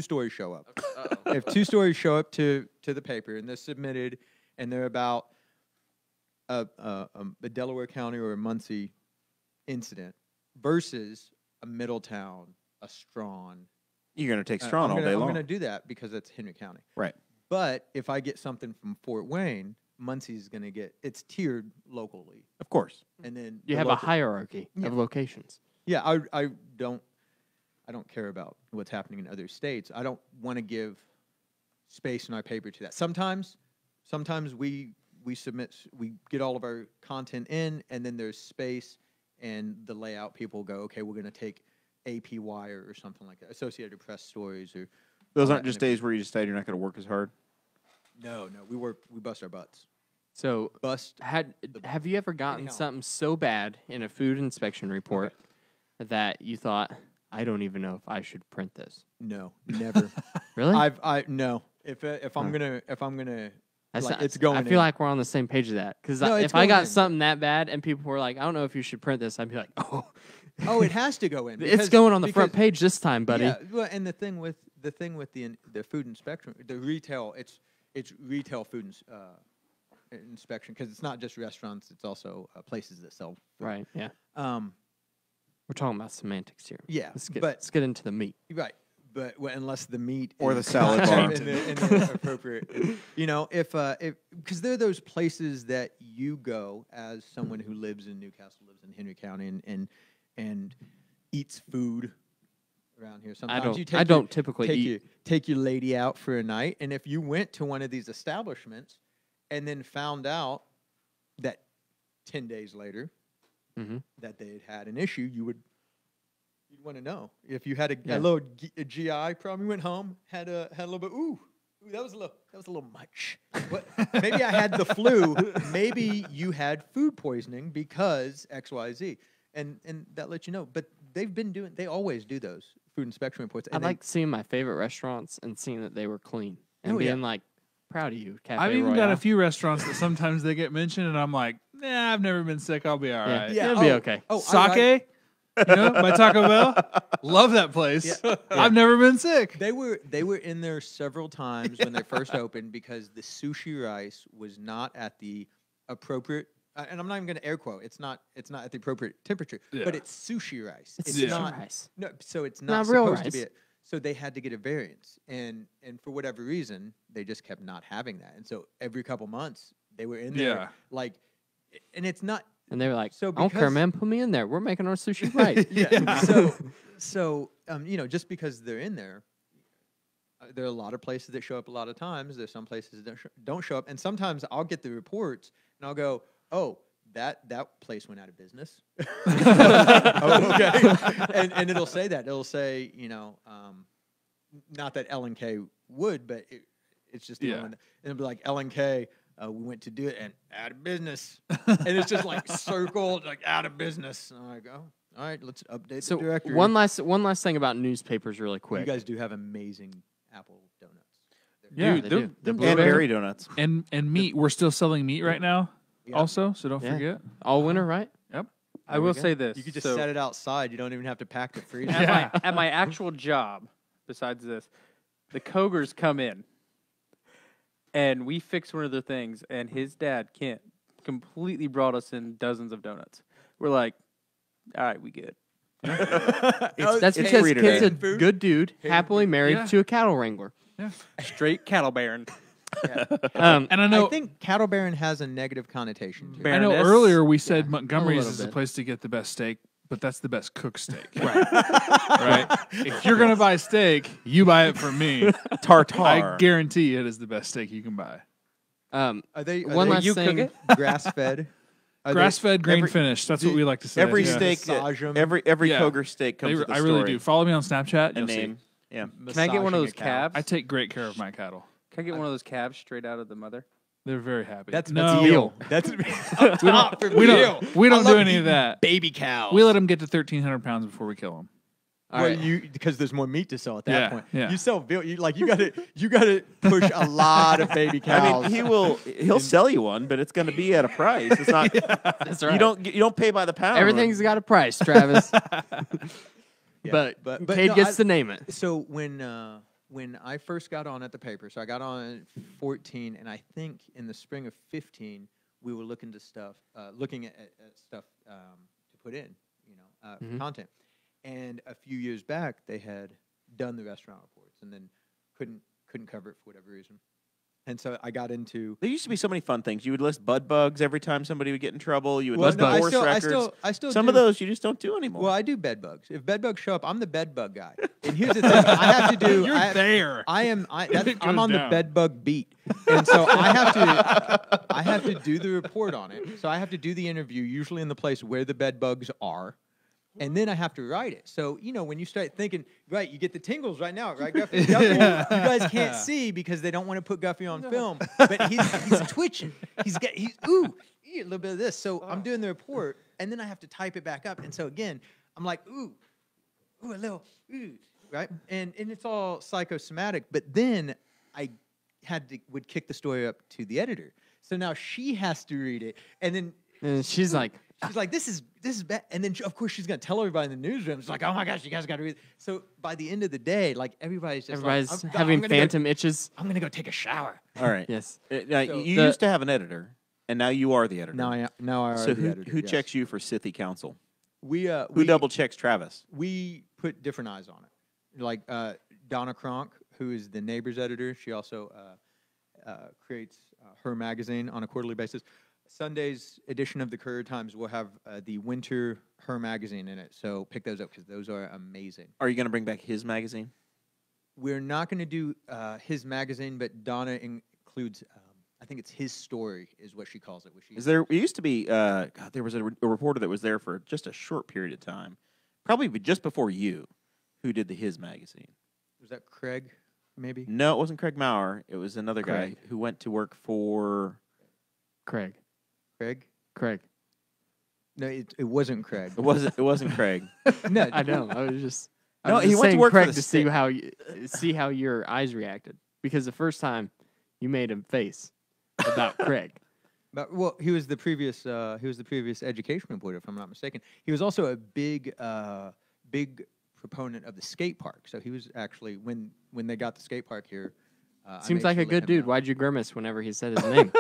stories show up, if two stories show up to the paper and they're submitted and they're about a Delaware County or a Muncie incident versus a Middletown, a Strawn. You're going to take Strawn all day I'm long. going to do that because it's Henry County. Right. But if I get something from Fort Wayne, Muncie's going to get it's tiered locally, Of course. and then you the have a local- hierarchy Yeah. of locations. Yeah, I don't care about what's happening in other states. I don't want to give space in our paper to that. Sometimes we get all of our content in, and then there's space, and the layout people go, okay, we're going to take AP Wire or something like that, Associated Press stories or. Those all aren't that just kind of- days where you decide you're not going to work as hard. No, we bust our butts. So Bust. have you ever gotten Anyhow. something so bad in a food inspection report that you thought, I don't even know if I should print this? No, never. Really? No. If I'm gonna That's like, not- it's going I feel in. like we're on the same page of that. Because No, it's if I going got in. something that bad and people were like, I don't know if you should print this, I'd be like, oh, Oh, it has to go in. it's because- going on the front because- page this time, buddy. Yeah, well, and the thing with the food inspection, the retail, it's retail food inspection because it's not just restaurants; it's also places that sell food. Right, yeah. Um, We're talking about semantics here. yeah, Let's but get into the meat. right, but unless the meat Or the is salad bar. in the appropriate, if because there are those places that you go as someone who lives in Newcastle, lives in Henry County, and eats food around here. Sometimes you take I don't typically eat. take your lady out for a night, and if you went to one of these establishments and then found out that 10 days later Mhm. that they had an issue, you'd want to know. If you had Yeah. a little a GI problem, you went home, had a little bit. Ooh, that was a little much. What? Maybe I had the flu. Maybe you had food poisoning because XYZ, and that lets you know. But they always do those food inspection reports. I And then- like seeing my favorite restaurants and seeing that they were clean and Oh, yeah. being like, proud of you, Cafe I've even Royale. got a few restaurants that sometimes they get mentioned, and I'm like, nah, I've never been sick. I'll be all Yeah. right. Yeah. It'll be okay. Oh, I like- Sake, by Taco Bell. Love that place. Yeah. I've never been sick. They were in there several times when they first opened because the sushi rice was not at the appropriate. And I'm not even going to air quote. It's not at the appropriate temperature. Yeah. But it's sushi rice. It's Yeah. not rice. no. So it's Not not real supposed to rice. be it. So they had to get a variance, and for whatever reason, they just kept not having that. And so every couple months they were in there, Yeah. like, and it's not. And they were like, So I don't care, because- man. Put me in there. We're making our sushi right. Yeah. So just because they're in there, there are a lot of places that show up a lot of times. There's some places that don't show up, and sometimes I'll get the reports and I'll go, "Oh, that place went out of business." Oh, okay, and it'll say that. It'll say, not that L&K would, but It's just Yeah. and it'll be like L&K. We went to do it and out of business, and it's just like circled like out of business. And I'm like, oh, all right, let's update So the directory. one last thing about newspapers, really You quick. guys do have amazing apple donuts. Yeah, they they're- do. they're The And blueberry, berry donuts. And meat. We're still selling meat right now. Yeah. Also, so don't Yeah. forget. all winter, right? Yep. I will say this. You could just so set it outside. You don't even have to pack the freezer. Yeah. at my actual job, besides this, the Kogers come in, and we fix one of their things, and his dad, Kent, completely brought us in dozens of donuts. We're like, all right, we good. That's it's because free today. Kid's a good dude, happily married Yeah. to a cattle wrangler. Straight cattle baron. Um, And I know I think cattle baron has a negative connotation to it. I know Baroness. earlier we said Montgomery's little is the bit. place to get the best steak, but that's the best cooked steak. right. Right? If you're gonna buy steak, you buy it from me. Tartar. I guarantee it is the best steak you can buy. Are they One last you cook thing. it? grass fed? Grass fed, grain every- finished. That's do- what we like to say. Every yeah. steak, Massage 'em. every Yeah. Koger steak comes with a I story. really do. Follow me on Snapchat. A You'll see. name. Yeah. Can I get one of those Massaging a cow. calves? I take great care of my cattle. Can I get one of those calves straight out of the mother? They're very happy. That's no, veal. That's we don't do any of that. baby cows. We let them get to 1,300 pounds before we kill them. All Well, right. because there's more meat to sell at that Yeah, point. yeah. You sell veal. You gotta push a lot of baby cows. I mean, he'll sell you one, but it's going to be at a price. It's not. That's right. You don't pay by the pound. Everything's got a price, Travis. Yeah, but but Cade no, gets to name it. So when I first got on at the paper, so I got on at 14, and I think in the spring of 15 we were looking at stuff to put in, for content. And a few years back, they had done the restaurant reports, and then couldn't cover it for whatever reason. And so I got into. There used to be so many fun things. You would list bud bugs every time somebody would get in trouble. You would Well, list no, I divorce records. still Some do. of those you just don't do anymore. Well, I do bed bugs. If bed bugs show up, I'm the bed bug guy. And here's the thing: I have to do. You're there. I'm It on goes the down. bed bug beat, and so I have to do the report on it. So I have to do the interview, usually in the place where the bed bugs are, and then I have to write it. So when you start thinking, right, you get the tingles right now, right, Guffey? You guys can't see because they don't want to put Guffey on film, but he's twitching. He's a little bit of this. So I'm doing the report, and then I have to type it back up, and so again, I'm like, a little, right? And it's all psychosomatic. But then I would kick the story up to the editor. So now she has to read it, and then And she's like, this is bad. And then of course she's gonna tell everybody in the newsroom. It's like, oh my gosh, you guys got to read it. So by the end of the day, like everybody's just like, having phantom itches. I'm gonna go take a shower. All right. Yes. Now, So you used to have an editor, and now you are the editor. Now I are So the who editor, who yes. checks you for Scythy Council? Who Double checks Travis? We put different eyes on it. Like Donna Kronk, who is the Neighbors editor. She also creates her magazine on a quarterly basis. Sunday's edition of the Courier Times will have the winter Her magazine in it. So pick those up because those are amazing. Are you going to bring back his magazine? We're not going to do his magazine, but Donna includes, I think it's His Story is what she calls it. Is there? It used to be. God, there was a reporter that was there for just a short period of time, probably just before you, who did the His magazine. Was that Craig, maybe? No, it wasn't Craig Maurer. It was another Craig. guy who went to work for. Craig. Craig? No, it wasn't Craig. It wasn't Craig. No, I know. I was just. No, was he just went to saying work for Craig the to see how your eyes reacted because the first time you made him face about Craig. But, well, he was the previous education reporter, if I'm not mistaken. He was also a big proponent of the skate park. So he was actually when they got the skate park here. I Seems made like sure a to let good him dude. know. Why'd you grimace whenever he said his name?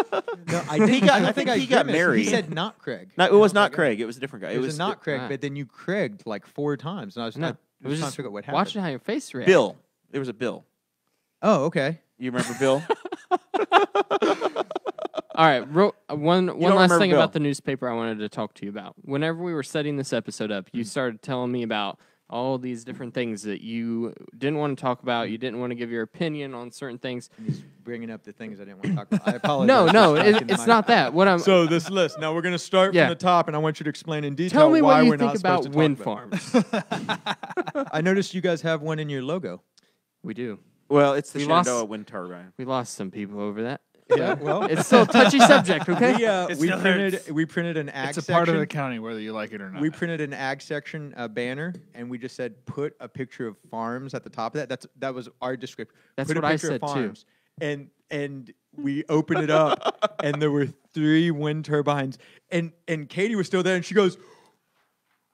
No, I didn't. I don't think he got grimaced. married. He said not Craig. No, it was I not like, Craig. It was a different guy. It was not Craig, Ah. but then you Craiged like 4 times, and I was No, I it was was trying just to figure out what happened. watching how your face reacted. Bill. There was a Bill. Oh, okay. You remember Bill? All right, one don't last remember thing Bill. about the newspaper I wanted to talk to you about. Whenever we were setting this episode up, you started telling me about all these different things that you didn't want to talk about. You didn't want to give your opinion on certain things. He's bringing up the things I didn't want to talk about. I apologize. No, for talking it's my- not that. What I'm So this list. Now we're going to start Yeah. from the top, and I want you to explain in detail tell me why what you we're think not about supposed to wind talk about farms. it. I noticed you guys have one in your logo. We do. Well, it's the We lost- Shenandoah wind turbine. We lost some people over that. Yeah, well, It's still a touchy subject, okay? we printed an ag It's a section. part of the county, whether you like it or not. We printed an ag section banner, and we just said put a picture of farms at the top of that. That was our description. That's put what a I picture said, of too. farms. And we opened it up, and there were 3 wind turbines, and Katie was still there, and she goes,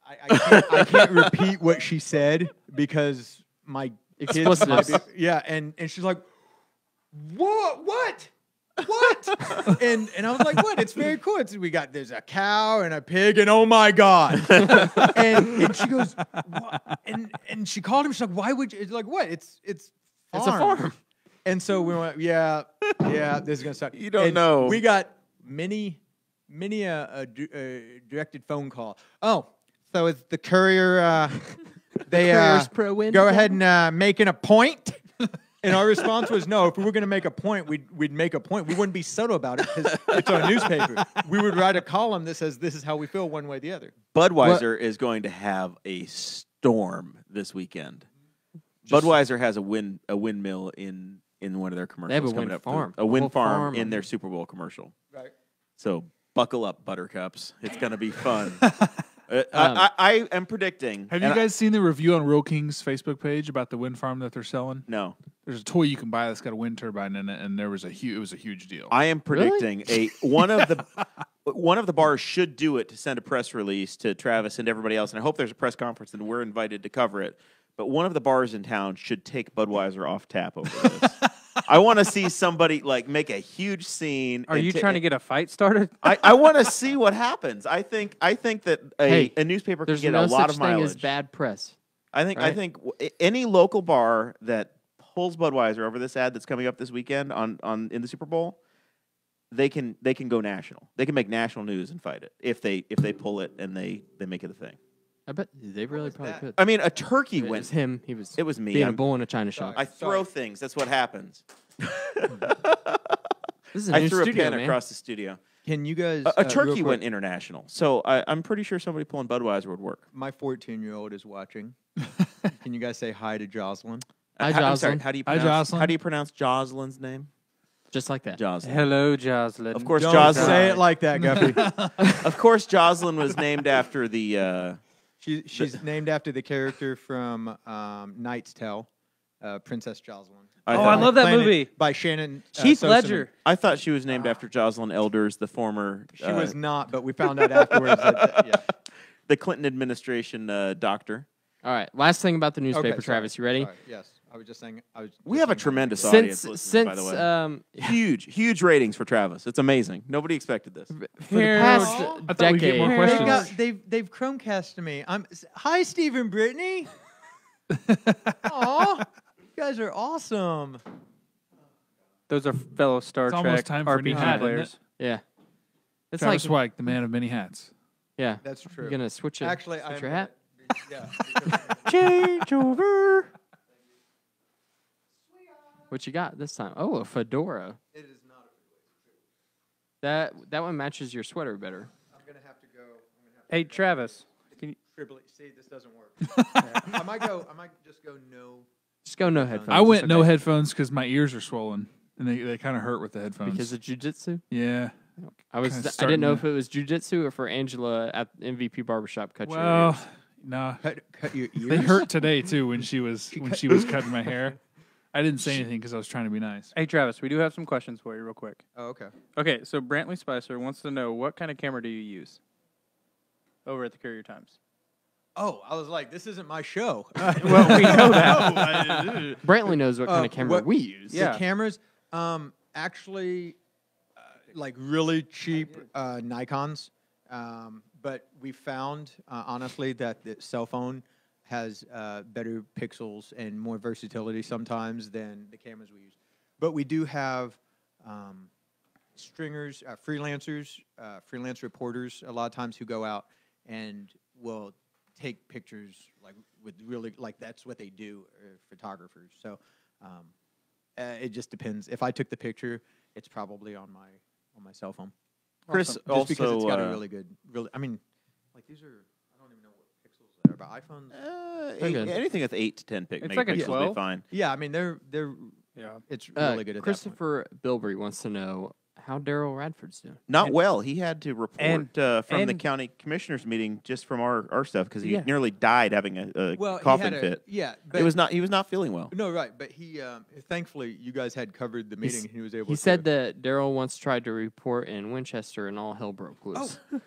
I can't repeat what she said because my kids Expletives. might be, yeah, and she's like, what? and I was like, what? It's very cool. There's a cow and a pig, and oh my god! and she goes, what? And she called him. She's like, why would you? It's like, what? It's It's a farm. And so we went, yeah, this is gonna suck. You don't And know. We got many directed phone call. Oh, so it's the Courier. They Courier's pro-win go today? ahead and make a point. And our response was no. If we were going to make a point, we'd make a point. We wouldn't be subtle about it because it's our newspaper. We would write a column that says this is how we feel one way or the other. Budweiser is going to have a storm this weekend. Budweiser has a windmill in one of their commercials. They have a coming wind up farm. a wind Whole farm farm. in their Super Bowl commercial. Right. So buckle up, Buttercups. It's going to be fun. I am predicting. Have you guys seen the review on Real King's Facebook page about the wind farm that they're selling? No. There's a toy you can buy that's got a wind turbine in it, and it was a huge deal. I am predicting one of the bars should do it to send a press release to Travis and everybody else, and I hope there's a press conference and we're invited to cover it. But one of the bars in town should take Budweiser off tap over this. I want to see somebody make a huge scene. Are you trying to get a fight started? I want to see what happens. I think that a newspaper can There's get no a lot such of thing mileage. as bad press. I think any local bar that pulls Budweiser over this ad that's coming up this weekend in the Super Bowl, they can go national. They can make national news and fight it if they pull it and they make it a thing. I bet they really probably could. I mean, a turkey It went. was him. It was me. being a I'm- bull in a china shop. I throw things. That's what happens. This is a I new threw studio, a pen man. across the studio. Can you guys? A real turkey quick, went international, so I'm pretty sure somebody pulling Budweiser would work. My 14-year-old is watching. Can you guys say hi to Jocelyn? Hi, I'm sorry, Jocelyn. how do you Hi, pronounce? Jocelyn. How do you pronounce Jocelyn's name? Just like that. Jocelyn. Hello, Jocelyn. Of course, Don't Jocelyn. say it like that, Guppy. Of course, Jocelyn was named after the. She's named after the character from Knight's Tale, Princess Jocelyn. I love that Playing it movie. by Shannon Heath Sosaman. Ledger. I thought she was named after Jocelyn Elders, the former. She was not, but we found out afterwards that yeah. the Clinton administration doctor. All right. Last thing about the newspaper, Okay, sorry, Travis. You ready? sorry, yes, I was just saying. We have a tremendous audience. Since Listeners, by the way. Huge ratings for Travis. It's amazing. Nobody expected this. for the past I thought we'd get decade, more questions. They've Chromecasted me. Hi, Steve and Brittany. Aw, you guys are awesome. Those are fellow Star It's Trek almost time for a new RPG hat, isn't players. yeah, it's Travis like Weik, the man of many hats. yeah. That's true. You're gonna switch it. Actually, switch I'm your hat. Yeah. Change over. What you got this time? Oh, a fedora. It is not a That one matches your sweater better. I'm gonna have to go. Hey, Travis. Can you, Triply. See, this doesn't work. I might just go no. Just go no headphones. I went It's no okay. headphones because my ears are swollen and they kind of hurt with the headphones. because of jujitsu. yeah. I was. Kinda I didn't know if starting it was jujitsu or for Angela at MVP Barbershop. Cut your Well, ears. nah. Cut your ears. They hurt today too when she was cutting my hair. I didn't say anything because I was trying to be nice. hey, Travis, we do have some questions for you real quick. Oh, okay. Okay, so Brantley Spicer wants to know what kind of camera do you use over at the Courier Times? Oh, I was like, this isn't my show. Well, we know that. Brantley knows what kind of camera what- we use. Yeah. The cameras, actually, like really cheap Nikons. But we found, honestly, that the cell phone has better pixels and more versatility sometimes than the cameras we use. But we do have stringers, freelancers, freelance reporters a lot of times who go out and will take pictures like with really like that's what they do, photographers. So it just depends. If I took the picture, it's probably on my cell phone. Chris Just also because it's got a really good, I mean, like these are, I don't even know what pixels they are, but iPhones. good. Anything with 8 to 10 It's like a megapixels will be 12. fine. Yeah, I mean they're Yeah. it's really good at that point. Christopher Bilbrey wants to know how Daryl Radford's doing. Not well. He had to report from the and- county commissioners meeting just from our stuff because he Yeah. nearly died having a Well, he coughing had fit. Yeah, but He was not feeling well. No, right, but he thankfully you guys had covered the meeting and he was able He to said that Daryl once tried to report in Winchester and all hell broke loose. Hold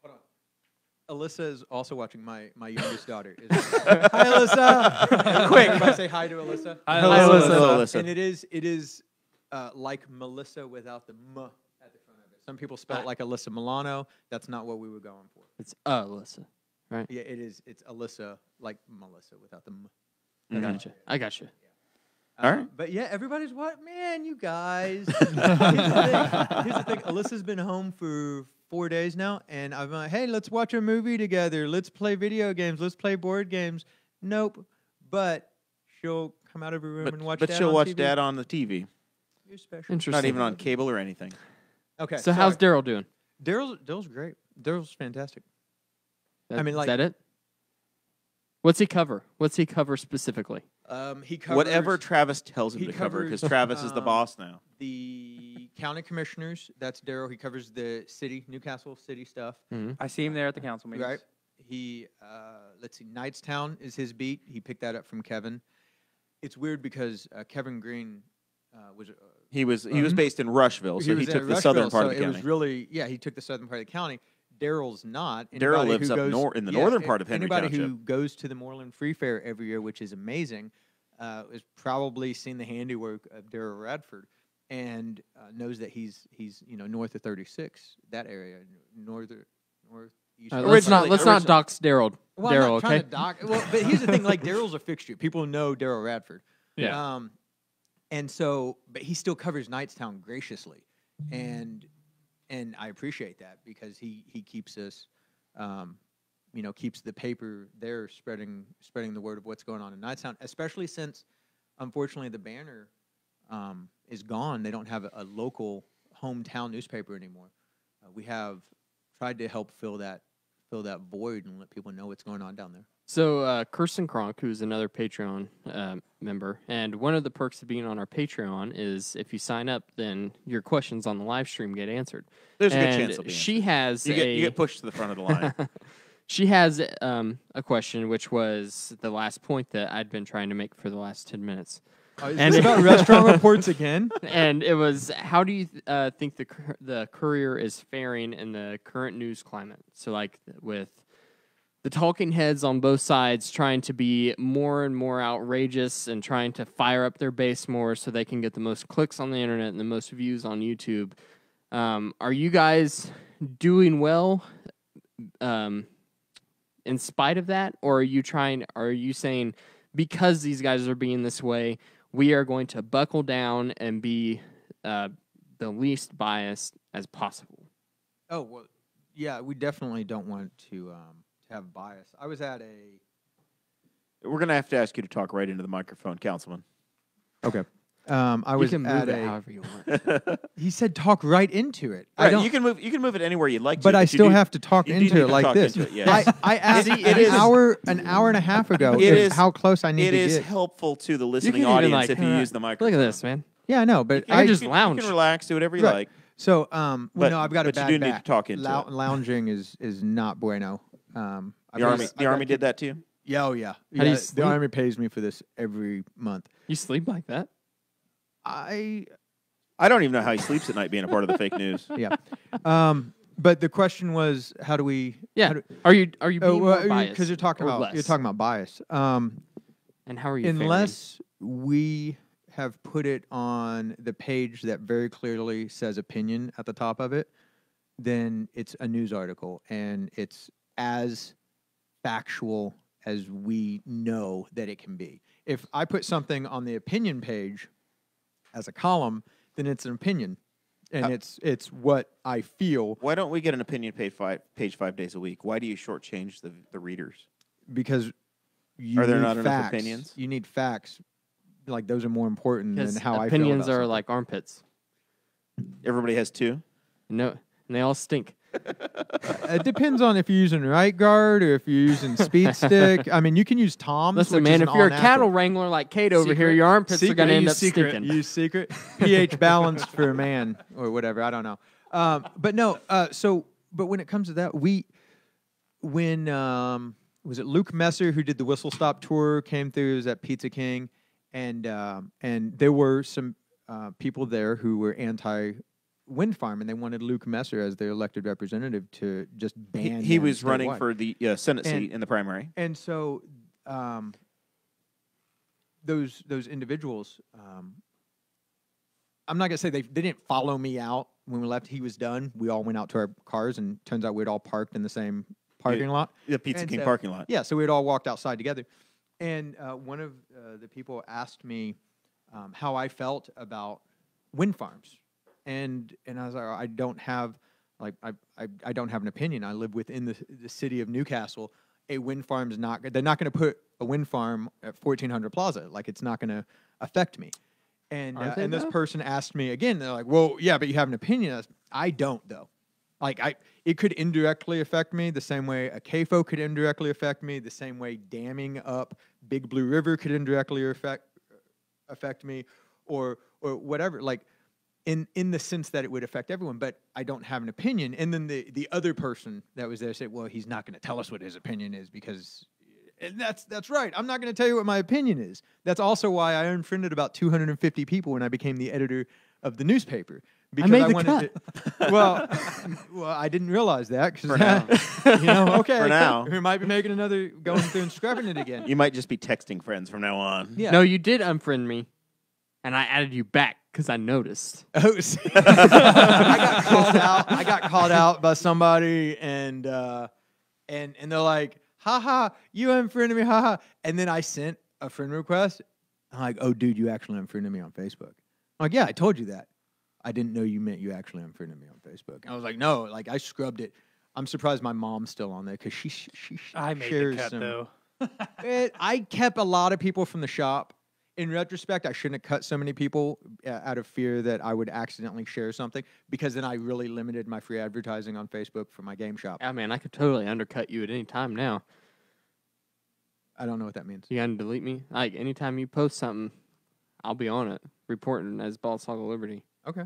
on. Alyssa is also watching my youngest daughter. Hi Alyssa. Quick, everybody say hi to Alyssa. Hi, Hello, Alyssa. Alyssa. And it is like Melissa without the M at the front of it. Some people spell it like Alyssa Milano. That's not what we were going for. It's Alyssa. Yeah, it is. It's Alyssa like Melissa without the M. Mhm. I got you. All right. But yeah, everybody's what? Man, you guys. Here's the thing. Alyssa's been home for 4 days now, and I'm like, hey, let's watch a movie together. Let's play video games. Let's play board games. Nope. But she'll come out of her room and watch But Dad she'll on watch TV. Dad on the TV. You're special. Interesting. Not even on cable or anything. Okay. So how's Daryl doing? Daryl's great. Daryl's fantastic. That, mean, is like- that it? What's he cover? What's he cover specifically? He covers Whatever Travis tells him he to cover, because covers, Travis is the boss now. the county commissioners. That's Daryl. He covers the city, Newcastle city stuff. I see him there at the council meetings. Right. He, let's see, Knightstown is his beat. He picked that up from Kevin. It's weird because Kevin Green was. He was based in Rushville, so he was took at the southern Rushville, part of so the it county. was really, he took the southern part of the county. Daryl's not. Daryl Anybody lives who up goes- in the northern part of Henry Anybody who Township. goes to the Moreland Free Fair every year, which is amazing, has probably seen the handiwork of Daryl Radford and knows that he's north of 36, that area, northeast. Let's not Originally- dox Daryl. Well, I'm Daryl, not trying okay? to dock. Well, but here's the thing: like Daryl's a fixture. People know Daryl Radford. Yeah. And so, but he still covers Knightstown graciously, and I appreciate that because he keeps us, keeps the paper there spreading the word of what's going on in Knightstown, especially since, unfortunately, the Banner is gone. They don't have a local hometown newspaper anymore. We have tried to help fill that void and let people know what's going on down there. So Kirsten Kronk, who's another Patreon member, and one of the perks of being on our Patreon is if you sign up, then your questions on the live stream get answered. There's a good And chance they'll be she has you get pushed to the front of the line. She has a question, which was the last point that I'd been trying to make for the last 10 minutes. Is And- this about restaurant reports again? And it was, how do you think the Courier is faring in the current news climate? So, like, with the talking heads on both sides trying to be more and more outrageous and trying to fire up their base more so they can get the most clicks on the internet and the most views on YouTube. Are you guys doing well in spite of that? Or are you saying, because these guys are being this way, we are going to buckle down and be the least biased as possible? Oh, well, yeah, we definitely don't want to have bias. I was at We're going to have to ask you to talk right into the microphone, Councilman. Okay. I was you can at move it however you want. He said talk right into it. Right, I don't. you can move it anywhere you'd like to. but I you still do- have to talk you do into need it to like talk this. into it, yes. I asked It is- an hour and a half ago It is- how close I need It to is get. helpful to the You listening can even, audience like, if you use the microphone. Look at this, man. Yeah, I know, but I just You lounge. can relax, do whatever you Right. like. So, But- no, I've got a but you bad do need to back. talk into it. Lounging is not bueno. The army did that to you? Yeah, oh yeah. How do you Yeah, the sleep? army pays me for this every month. You sleep like that? I I don't even know how he sleeps at night being a part of the fake news. yeah. But the question was, how do we? Yeah. How do, Are you being more biased? because you're talking or about less? bias. And how are you faring? Unless we have put it on the page that very clearly says opinion at the top of it, then it's a news article and it's as factual as we know that it can be. If I put something on the opinion page as a column, then it's an opinion, and it's what I feel. Why don't we get an opinion page 5 days a week? Why do you shortchange the readers? Because you Are there need not enough facts. opinions? You need facts. Like those are more important than Because how I feel opinions about are something. like armpits. Everybody has two. No, and they all stink. It depends on if you're using right guard or if you're using speed stick. I mean, you can use Tom's. Listen, which man, is if you're a all-natural. cattle wrangler like Kate over here, Secret. your armpits are Secret. going to end Use up secret. stinking. Use secret pH balanced for a man or whatever. I don't know. But no. But when it comes to that, when was it Luke Messer who did the Whistle Stop tour came through? It was at Pizza King, and there were some people there who were anti-wind farm, and they wanted Luke Messer as their elected representative to just ban. He them was running statewide. for the Senate seat in the primary. And so those individuals, I'm not gonna say they didn't follow me out when we left. He was done. We all went out to our cars, and turns out we'd all parked in the same parking lot. The Pizza And King so- parking lot. Yeah, so we'd all walked outside together. And one of the people asked me how I felt about wind farms. And I was like, I don't have I don't have an opinion. I live within the city of Newcastle. A wind farm is not. They're not going to put a wind farm at 1400 Plaza. Like, it's not going to affect me. And Aren't they, this though? person asked me again. They're like, well, yeah, but you have an opinion. I don't, though. Like, it could indirectly affect me the same way a CAFO could indirectly affect me, the same way damming up Big Blue River could indirectly affect me, or whatever. Like, in the sense that it would affect everyone, but I don't have an opinion. And then the other person that was there said, well, he's not going to tell us what his opinion is because. And that's right. I'm not going to tell you what my opinion is. That's also why I unfriended about 250 people when I became the editor of the newspaper. Because made the wanted to. Well, I didn't realize that. For now. Okay. For now. We might be making another, going through and scrubbing it again. You might just be texting friends from now on. Yeah. No, you did unfriend me, and I added you back because I noticed. Oh, see. I got called out by somebody, and they're like, haha, you unfriended me, haha. And then I sent a friend request. I'm like, oh, dude, you actually unfriended me on Facebook. I'm like, yeah, I told you that. I didn't know you meant you actually unfriended me on Facebook. And I was like, no, like, I scrubbed it. I'm surprised my mom's still on there because she I made shares the cut, some. though. I kept a lot of people from the shop. In retrospect, I shouldn't have cut so many people out of fear that I would accidentally share something, because then I really limited my free advertising on Facebook for my game shop. Yeah, man, I could totally undercut you at any time now. I don't know what that means. You gotta delete me. Like, anytime you post something, I'll be on it, reporting as Bald Hog of Liberty. Okay.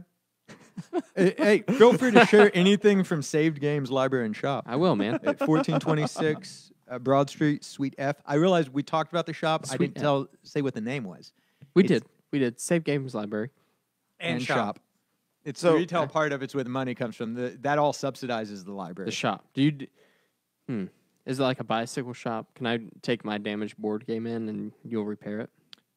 Hey, feel free to share anything from Saved Games Library and Shop. I will, man. At 1426 Broad Street, Suite F. I realized we talked about the shop. I Suite didn't say what the name was. We It's- did. Save Games Library. And shop. It's So- the retail part of it's where the money comes from. That all subsidizes the library. The shop. Do you? Is it like a bicycle shop? Can I take my damaged board game in and you'll repair it?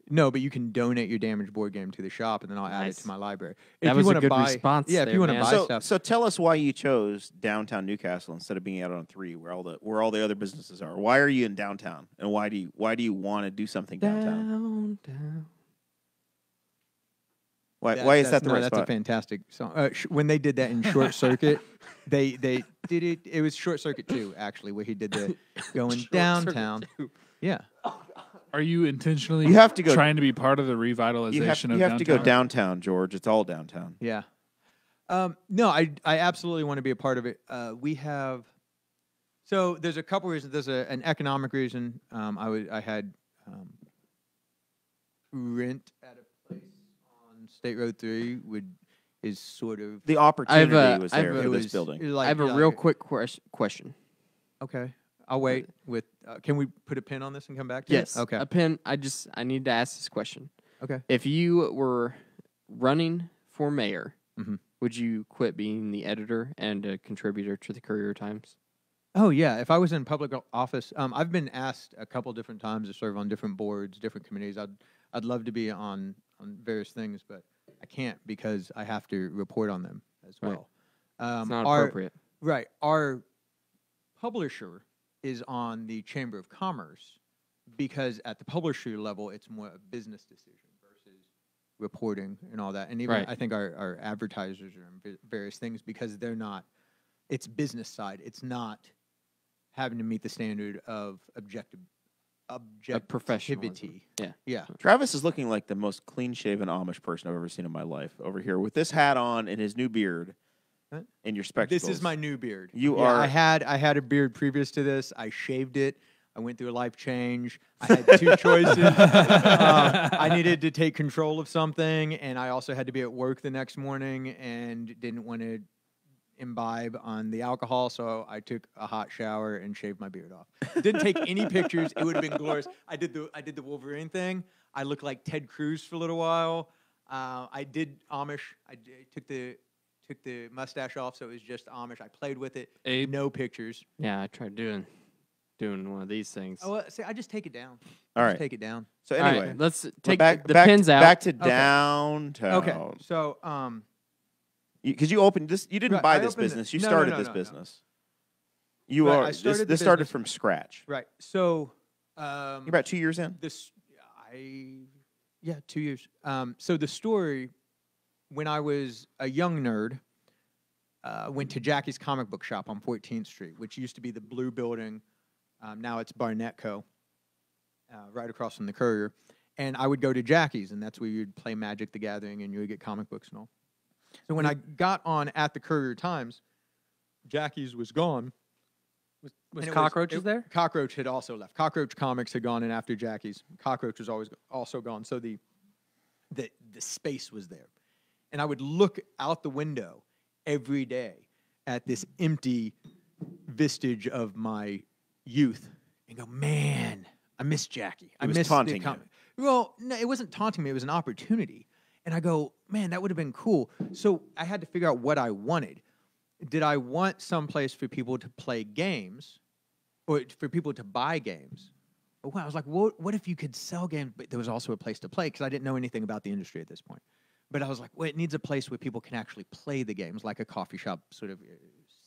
No, but you can donate your damaged board game to the shop, and then I'll add it Nice. to my library. That If was you a wanna good buy, response Yeah, if there, you want to man. buy So, stuff. so tell us why you chose downtown Newcastle instead of being out on 3, where all the other businesses are. Why are you in downtown, and why do you want to do something downtown? Downtown. Why is that the right That's spot? a fantastic song. When they did that in Short Circuit, they did it. It was Short Circuit 2, actually, where he did the going downtown. Yeah. Are you intentionally You have to go- trying to be part of the You revitalization have, of you have downtown? to go downtown, George. It's all downtown. Yeah. No, I absolutely want to be a part of it. We have. So there's a couple reasons. There's an economic reason. I had rent at a place on State Road 3 is sort of. The opportunity was I have there a- for it this was- building. it was like- I have a like real quick question. Okay, I'll wait. Can we put a pin on this and come back to Yes. it? Okay. A pin. I need to ask this question. Okay. If you were running for mayor, Mhm. would you quit being the editor and a contributor to the Courier Times? Oh yeah, if I was in public office, I've been asked a couple different times to serve on different boards, different committees. I'd love to be on various things, but I can't because I have to report on them as Right. well. It's not our- appropriate. Right. Our publisher is on the Chamber of Commerce because at the publisher level, it's more a business decision versus reporting and all that. And even Right. I think our advertisers are in various things because they're not. It's business side. It's not having to meet the standard of professionalism. objectivity. Yeah. Yeah. Travis is looking like the most clean-shaven Amish person I've ever seen in my life over here with this hat on and his new beard. in your spectacles. This is my new beard. You are. I had a beard previous to this. I shaved it. I went through a life change. I had two choices. I needed to take control of something, and I also had to be at work the next morning and didn't want to imbibe on the alcohol, so I took a hot shower and shaved my beard off. Didn't take any pictures. It would have been glorious. I did the Wolverine thing. I looked like Ted Cruz for a little while. I did Amish. Took the mustache off, so it was just Amish. I played with it. Abe? No pictures. Yeah, I tried doing one of these things. Oh, see, I just take it down. All right. Just take it down. So All anyway, right, let's we're take back, the back, pins out. Back to downtown. Okay. So, Because you opened this, you didn't Right, buy I this opened it. business. You No, started no, this no. business. You Right, are. I started the This started business. from scratch. right. So, You're about 2 years in. 2 years. So the story, when I was a young nerd, went to Jackie's comic book shop on 14th Street, which used to be the Blue Building. Now it's Barnett Co. Right across from the Courier. And I would go to Jackie's, and that's where you'd play Magic the Gathering, and you would get comic books and all. So when I got on at the Courier Times, Jackie's was gone. Was And it Cockroaches there? Cockroach had also left. Cockroach Comics had gone in after Jackie's. Cockroach was always also gone. So the space was there. And I would look out the window every day at this empty vestige of my youth and go, man, I miss Jackie. I was miss taunting the comic. Well, no, it wasn't taunting me. It was an opportunity. And I go, man, that would have been cool. So I had to figure out what I wanted. Did I want someplace for people to play games or for people to buy games? Well, I was like, what if you could sell games, but there was also a place to play? Because I didn't know anything about the industry at this point. But I was like, well, it needs a place where people can actually play the games, like a coffee shop sort of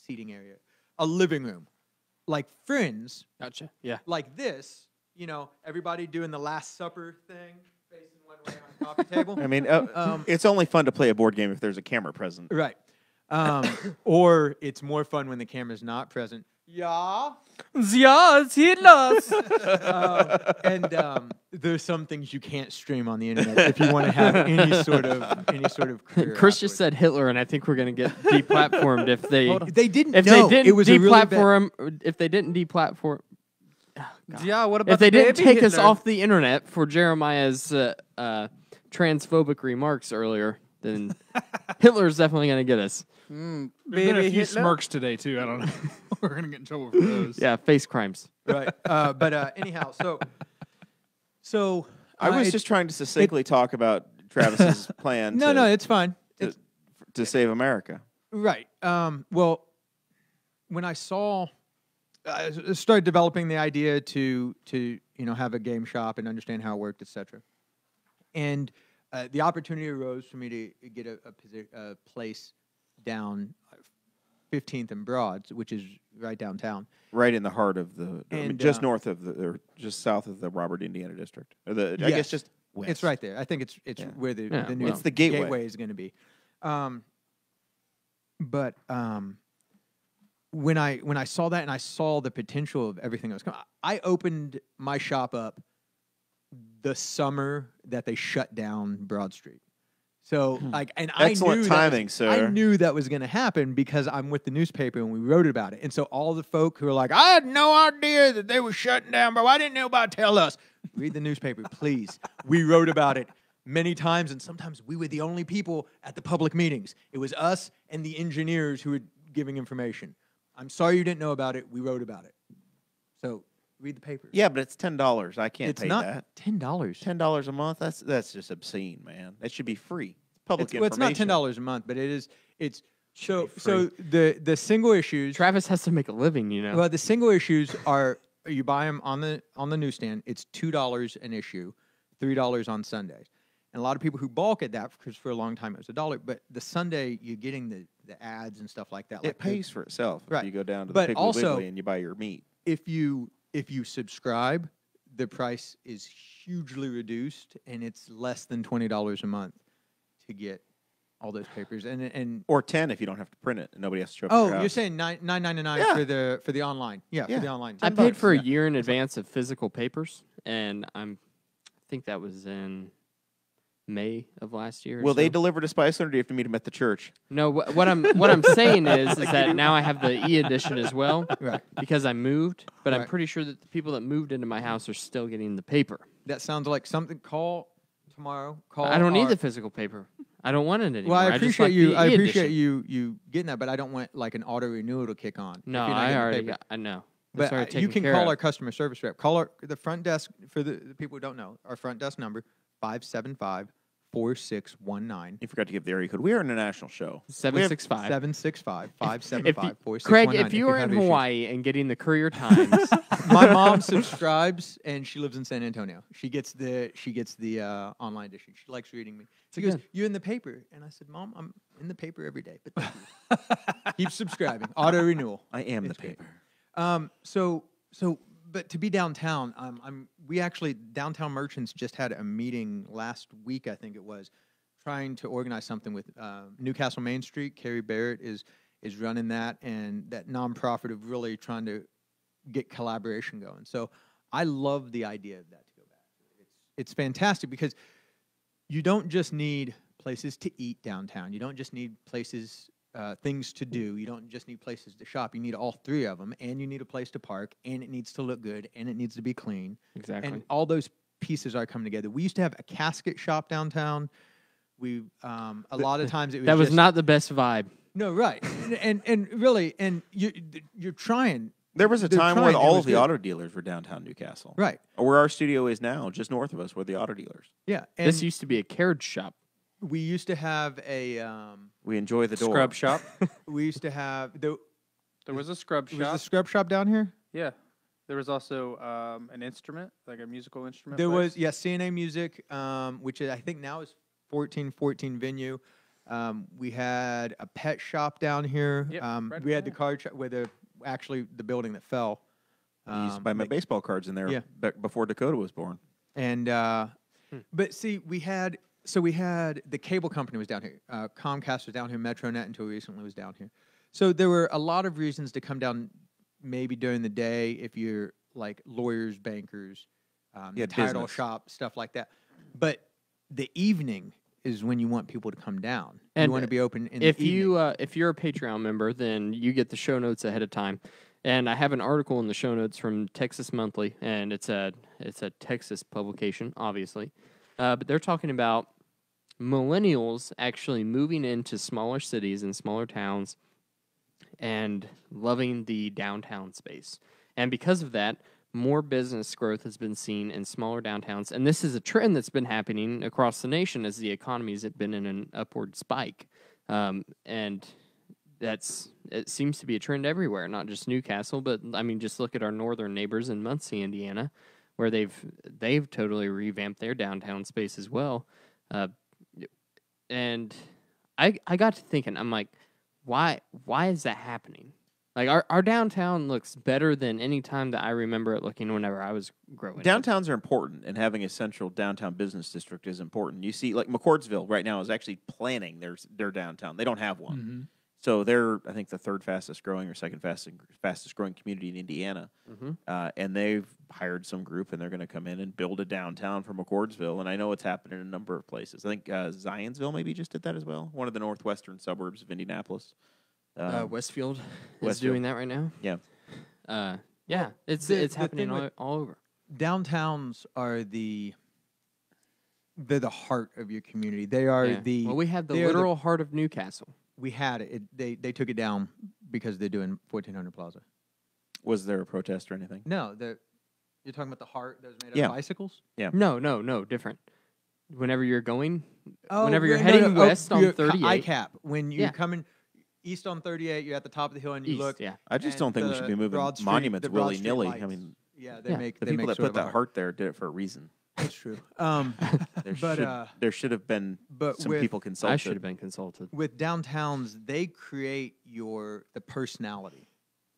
seating area, a living room, like Friends, Gotcha. Yeah. like this, everybody doing the Last Supper thing, facing one way on a coffee table. I mean, it's only fun to play a board game if there's a camera present. Right. Or it's more fun when the camera's not present. Yeah. Yeah, it's Hitler's. And there's some things you can't stream on the internet if you want to have any sort of career Chris just afterwards. said Hitler, and I think we're gonna get deplatformed if they They didn't if know. they didn't It was a really bad- deplatform if they didn't deplatform Yeah, what about if they the didn't baby take us Hitler? off the internet for Jeremiah's transphobic remarks earlier, then Hitler's definitely gonna get us. There's been Baby a few Hitler? smirks today too. I don't know. We're gonna get in trouble for those. Yeah, face crimes. Right. But anyhow, so I was just trying to succinctly talk about Travis's plan. no, it's fine. to save America. Right. Well, when I started developing the idea to have a game shop and understand how it worked, etc. And the opportunity arose for me to get a place down 15th and Broad, which is right downtown. Right in the heart of the, just north of or just south of the Robert, Indiana district. Or I guess Yes. just west. It's right there. I think it's where the new It's the gateway. is going to be. But when I saw that and I saw the potential of everything that was coming, I opened my shop up the summer that they shut down Broad Street. So Excellent timing, sir. I knew that was going to happen because I'm with the newspaper and we wrote about it. And so all the folk who are like, I had no idea that they were shutting down, bro. Why didn't nobody tell us? Read the newspaper, please. We wrote about it many times, and sometimes we were the only people at the public meetings. It was us and the engineers who were giving information. I'm sorry you didn't know about it. We wrote about it. So read the paper. Yeah, but it's $10. I can't It's pay not that. $10. $10 a month. That's just obscene, man. That should be free. It's public Well, it's not information. $10 a month, but it is. It's so the single issues. Travis has to make a living, you know. Well, the single issues are you buy them on the newsstand. It's $2 an issue, $3 on Sundays. And a lot of people who balk at that because for a long time it was $1. But the Sunday you're getting the ads and stuff like that. It pays for itself Right. if you go down to the But Piggly also- Wiggly and you buy your meat. If you subscribe, the price is hugely reduced, and it's less than $20 a month to get all those papers. And Or 10 if you don't have to print it and nobody has to show up at your oh, house. you're saying $9.99 Yeah. for the online? Yeah, Yeah. for the online. I $10 paid for a yeah. year in advance of physical papers, and I think that was in May of last year. or Will they so. deliver to Spiceland, or do you have to meet them at the church? No, what I'm saying is that now I have the e-edition as well, Right. because I moved. But I'm Right. pretty sure that the people that moved into my house are still getting the paper. That sounds like something. Call tomorrow. Call. I don't need our- the physical paper. I don't want it anymore. Well, I just appreciate like you. the I appreciate e-edition. you getting that, but I don't want like an auto renewal to kick on. if No, you're not I getting the already paper. got. I know. But That's already you taken can care call of. our customer service rep. Call the front desk for the people who don't know. Our front desk number 575-4619. You forgot to give the area code. We are an international show. 765. 765-575-4619. Craig, if you were have in issues. Hawaii and getting the Courier Times, My mom subscribes and she lives in San Antonio. She gets the online edition. She likes reading me. She goes, Good. "You're in the paper," and I said, "Mom, I'm in the paper every day." But thank you. Keep subscribing. Auto renewal. I am the It's great. paper. But to be downtown, we actually downtown merchants just had a meeting last week, I think it was, trying to organize something with Newcastle Main Street. Carrie Barrett is running that, and that nonprofit of really trying to get collaboration going. So I love the idea of that to go back. It's fantastic because you don't just need places to eat downtown. You don't just need places, things to do. You don't just need places to shop. You need all three of them, and you need a place to park, and it needs to look good, and it needs to be clean. exactly. And all those pieces are coming together. We used to have a casket shop downtown. We a lot of times it was that was just- not the best vibe. no right, and really, and you're trying. There was a They're time trying. when It all was of the good. auto dealers were downtown Newcastle. Right. Where our studio is now, just north of us, were the auto dealers. Yeah, and This used to be a carriage shop. we used to have a We enjoy the door. Scrub shop. we used to have there There was a scrub was shop. a scrub shop down here. Yeah. There was also an instrument, like a musical instrument. There place. was CNA Music, which I think now is 1414 venue. We had a pet shop down here. Yep, right we had the there. card shop where the building that fell. I used to buy my like- baseball cards in there Yeah. before Dakota was born. And but see, we had the cable company was down here. Comcast was down here. MetroNet until recently was down here. So there were a lot of reasons to come down, maybe during the day if you're like lawyers, bankers, Yeah, title business. shop, stuff like that. But the evening is when you want people to come down. And you want to be open in If the evening. if you're a Patreon member, then you get the show notes ahead of time. And I have an article in the show notes from Texas Monthly, and it's a Texas publication, obviously. But they're talking about millennials actually moving into smaller cities and smaller towns and loving the downtown space. And because of that, more business growth has been seen in smaller downtowns. And this is a trend that's been happening across the nation as the economy's been in an upward spike. And it seems to be a trend everywhere, not just Newcastle, but I mean, just look at our northern neighbors in Muncie, Indiana, where they've totally revamped their downtown space as well. And I got to thinking, I'm like, why is that happening? Like our downtown looks better than any time that I remember it looking whenever I was growing up. Downtowns are important, and having a central downtown business district is important. You see, like McCordsville right now is actually planning their downtown. They don't have one. Mm-hmm. So they're, I think, the third fastest growing or second fastest growing community in Indiana. Mhm. And they've hired some group, and they're going to come in and build a downtown for McCordsville. And I know it's happened in a number of places. I think Zionsville maybe just did that as well, one of the northwestern suburbs of Indianapolis. Westfield is Westfield. doing that right now. Yeah. Yeah, it's The happening thing with- all over. Downtowns are they're the heart of your community. They are Yeah. Well, we have the they are the- literal heart of Newcastle. we had it. They took it down because they're doing 1400 Plaza. Was there a protest or anything? No, you're talking about the heart that was made Yeah. of bicycles. No, different. Whenever you're going, Oh, whenever you're no, heading no, west on you're 38, ICAP. When you're Yeah. coming east on 38, you're at the top of the hill and you east, look. yeah. I just and don't think we should be the moving Broad Street- monuments the Broad Street willy-nilly. I lights. mean, Yeah, Yeah. make the they people make that sort put of a that heart there did it for a reason. That's true. There should have been but some with- people consulted. I should have been consulted. with downtowns, they create the personality.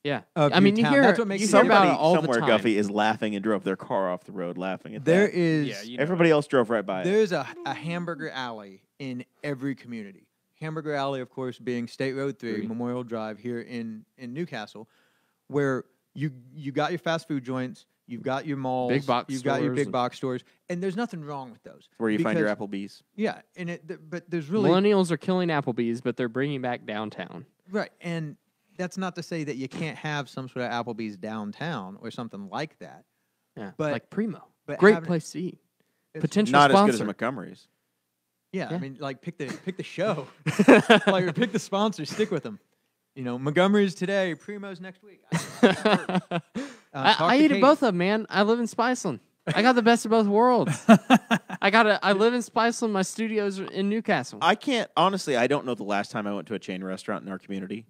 Yeah, of I mean, your you town. hear That's what makes you it hear about Somebody it all the somewhere, time. Guffey, is laughing and drove their car off the road laughing at There that. is Yeah, you know Everybody else drove right by it. there's a hamburger alley in every community. Hamburger Alley, of course, being State Road 3, Three. Memorial Drive here in Newcastle, where you got your fast food joints, you've got your malls, Big box you've got your stores big and- box stores, and there's nothing wrong with those. Where you find your Because- Applebee's. Yeah, and but there's really Millennials are killing Applebee's, but they're bringing back downtown. right, and that's not to say that you can't have some sort of Applebee's downtown or something like that. Yeah, But- like Primo. but Great having- place to eat. It's Potential Not sponsor. as good as Montgomery's. Yeah, I Yeah. mean, like pick the show, like pick the sponsor, stick with them. You know, Montgomery's today, Primo's next week. Talk I to eat Kate. at both of them, man. I live in Spiceland. I got the best of both worlds. I live in Spiceland. My studio's in Newcastle. I can't honestly. I don't know the last time I went to a chain restaurant in our community.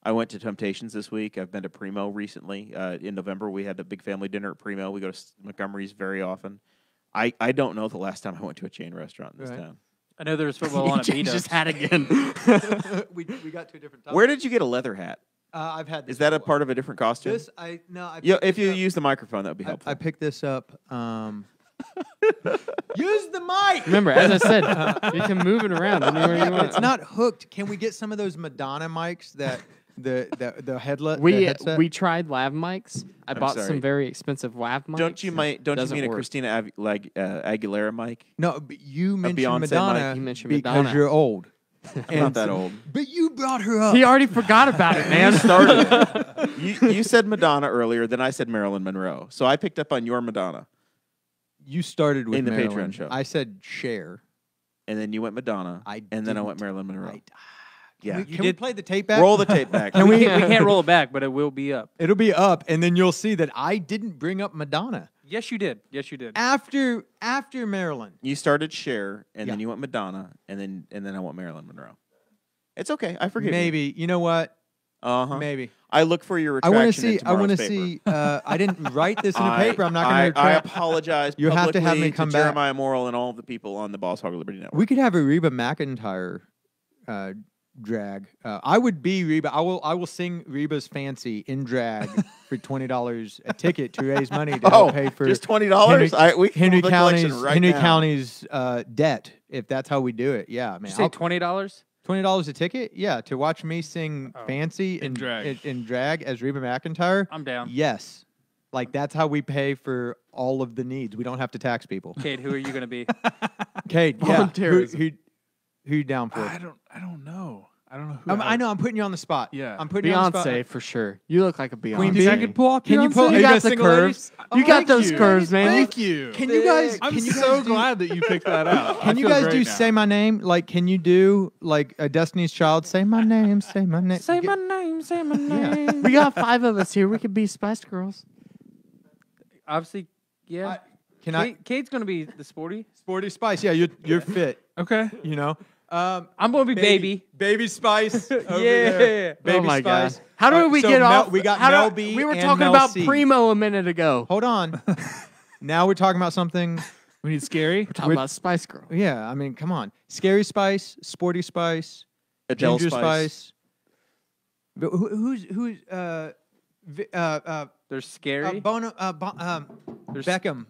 I went to Temptations this week. I've been to Primo recently. In November, we had a big family dinner at Primo. We go to Montgomery's very often. I don't know the last time I went to a chain restaurant in this Right. town. I know there's football on at Changed his meetups. hat again. we got to a different topic. Where did you get a leather hat? I've had this Is that a before. part of a different costume? This I no. I Yeah, picked if this you up- use the microphone, that would be helpful. I picked this up. Use the mic. Remember, as I said, you can move it around anywhere you want. It's not hooked. Can we get some of those Madonna mics that the headlet? the We headset? we tried lav mics. I bought sorry. some very expensive lav mics. don't you Doesn't mean a work. Christina Aguilera mic? no, but you mentioned Beyonce mic. Madonna You mentioned because Madonna. you're old. I'm not that old. But you brought her up. He already forgot about it, man. Started. You said Madonna earlier, then I said Marilyn Monroe. So I picked up on your Madonna, You started with In the Marilyn. Patreon show. I said Cher. and then you went Madonna, I and then I went didn't. Marilyn Monroe. Can, Yeah. we, can we play the tape back? Roll the tape back. Can we we? can't roll it back, but it will be up. It'll be up, and then you'll see that I didn't bring up Madonna Yes, you did. Yes, you did. after Marilyn. You started Cher, and then Yeah. you went Madonna, and then I went Marilyn Monroe. It's okay. I forgive you. Maybe you know what? Uh-huh. Maybe I look for your I retraction. want to see. in I want to tomorrow's paper. see. I didn't write this in the paper. I'm not going to I retract. apologize. You have to have publicly me come to back. Jeremiah Morrell and all of the people on the Boss Hog Liberty Network. We could have a Reba McEntire drag. I would be Reba. I will sing Reba's Fancy in drag for $20 a ticket to raise money to help pay for just $20. We can Henry move the collection County's right Henry now. County's debt. If that's how we do it, yeah, man. Did you say $20? $20 a ticket, yeah, to watch me sing Fancy In drag. in drag as Reba McEntire. I'm down. Yes, like that's how we pay for all of the needs. We don't have to tax people. Kate, who are you going to be? Kate, yeah, Volunteerism. who you down for? I don't know. I don't know who. I know I'm putting you on the spot. Yeah. I'm putting you on the spot. Beyonce for sure. You look like a Beyonce. Queen Think Bee? I could pull off Can you Beyonce? pull- You you got guys the single curves. ladies? You got Thank those you. curves, man. Thank you. Can you guys? I'm can you so guys do, glad that you picked that out. Can I you feel guys great do now. Say My Name? Like, can you do like a Destiny's Child? Say my name. Say my name. Say my name. Say my name. We got 5 of us here. We could be Spice Girls. Obviously, yeah. Can I? Kate's going to be the sporty. Sporty Spice. Yeah, you're fit. Okay. You know. I'm going to be baby. Baby Spice. over Yeah. there. Baby Oh my Spice. God. How do we So get Mel- off? We got how Mel do- B. We were and talking Mel about C. Primo a minute ago. Hold on. Now we're talking about something. We need scary. We're talking about Spice Girl. Yeah, I mean, come on. Scary Spice, Sporty Spice, Adele Ginger Spice. Spice. But who's There's scary. Bono, There's- Beckham.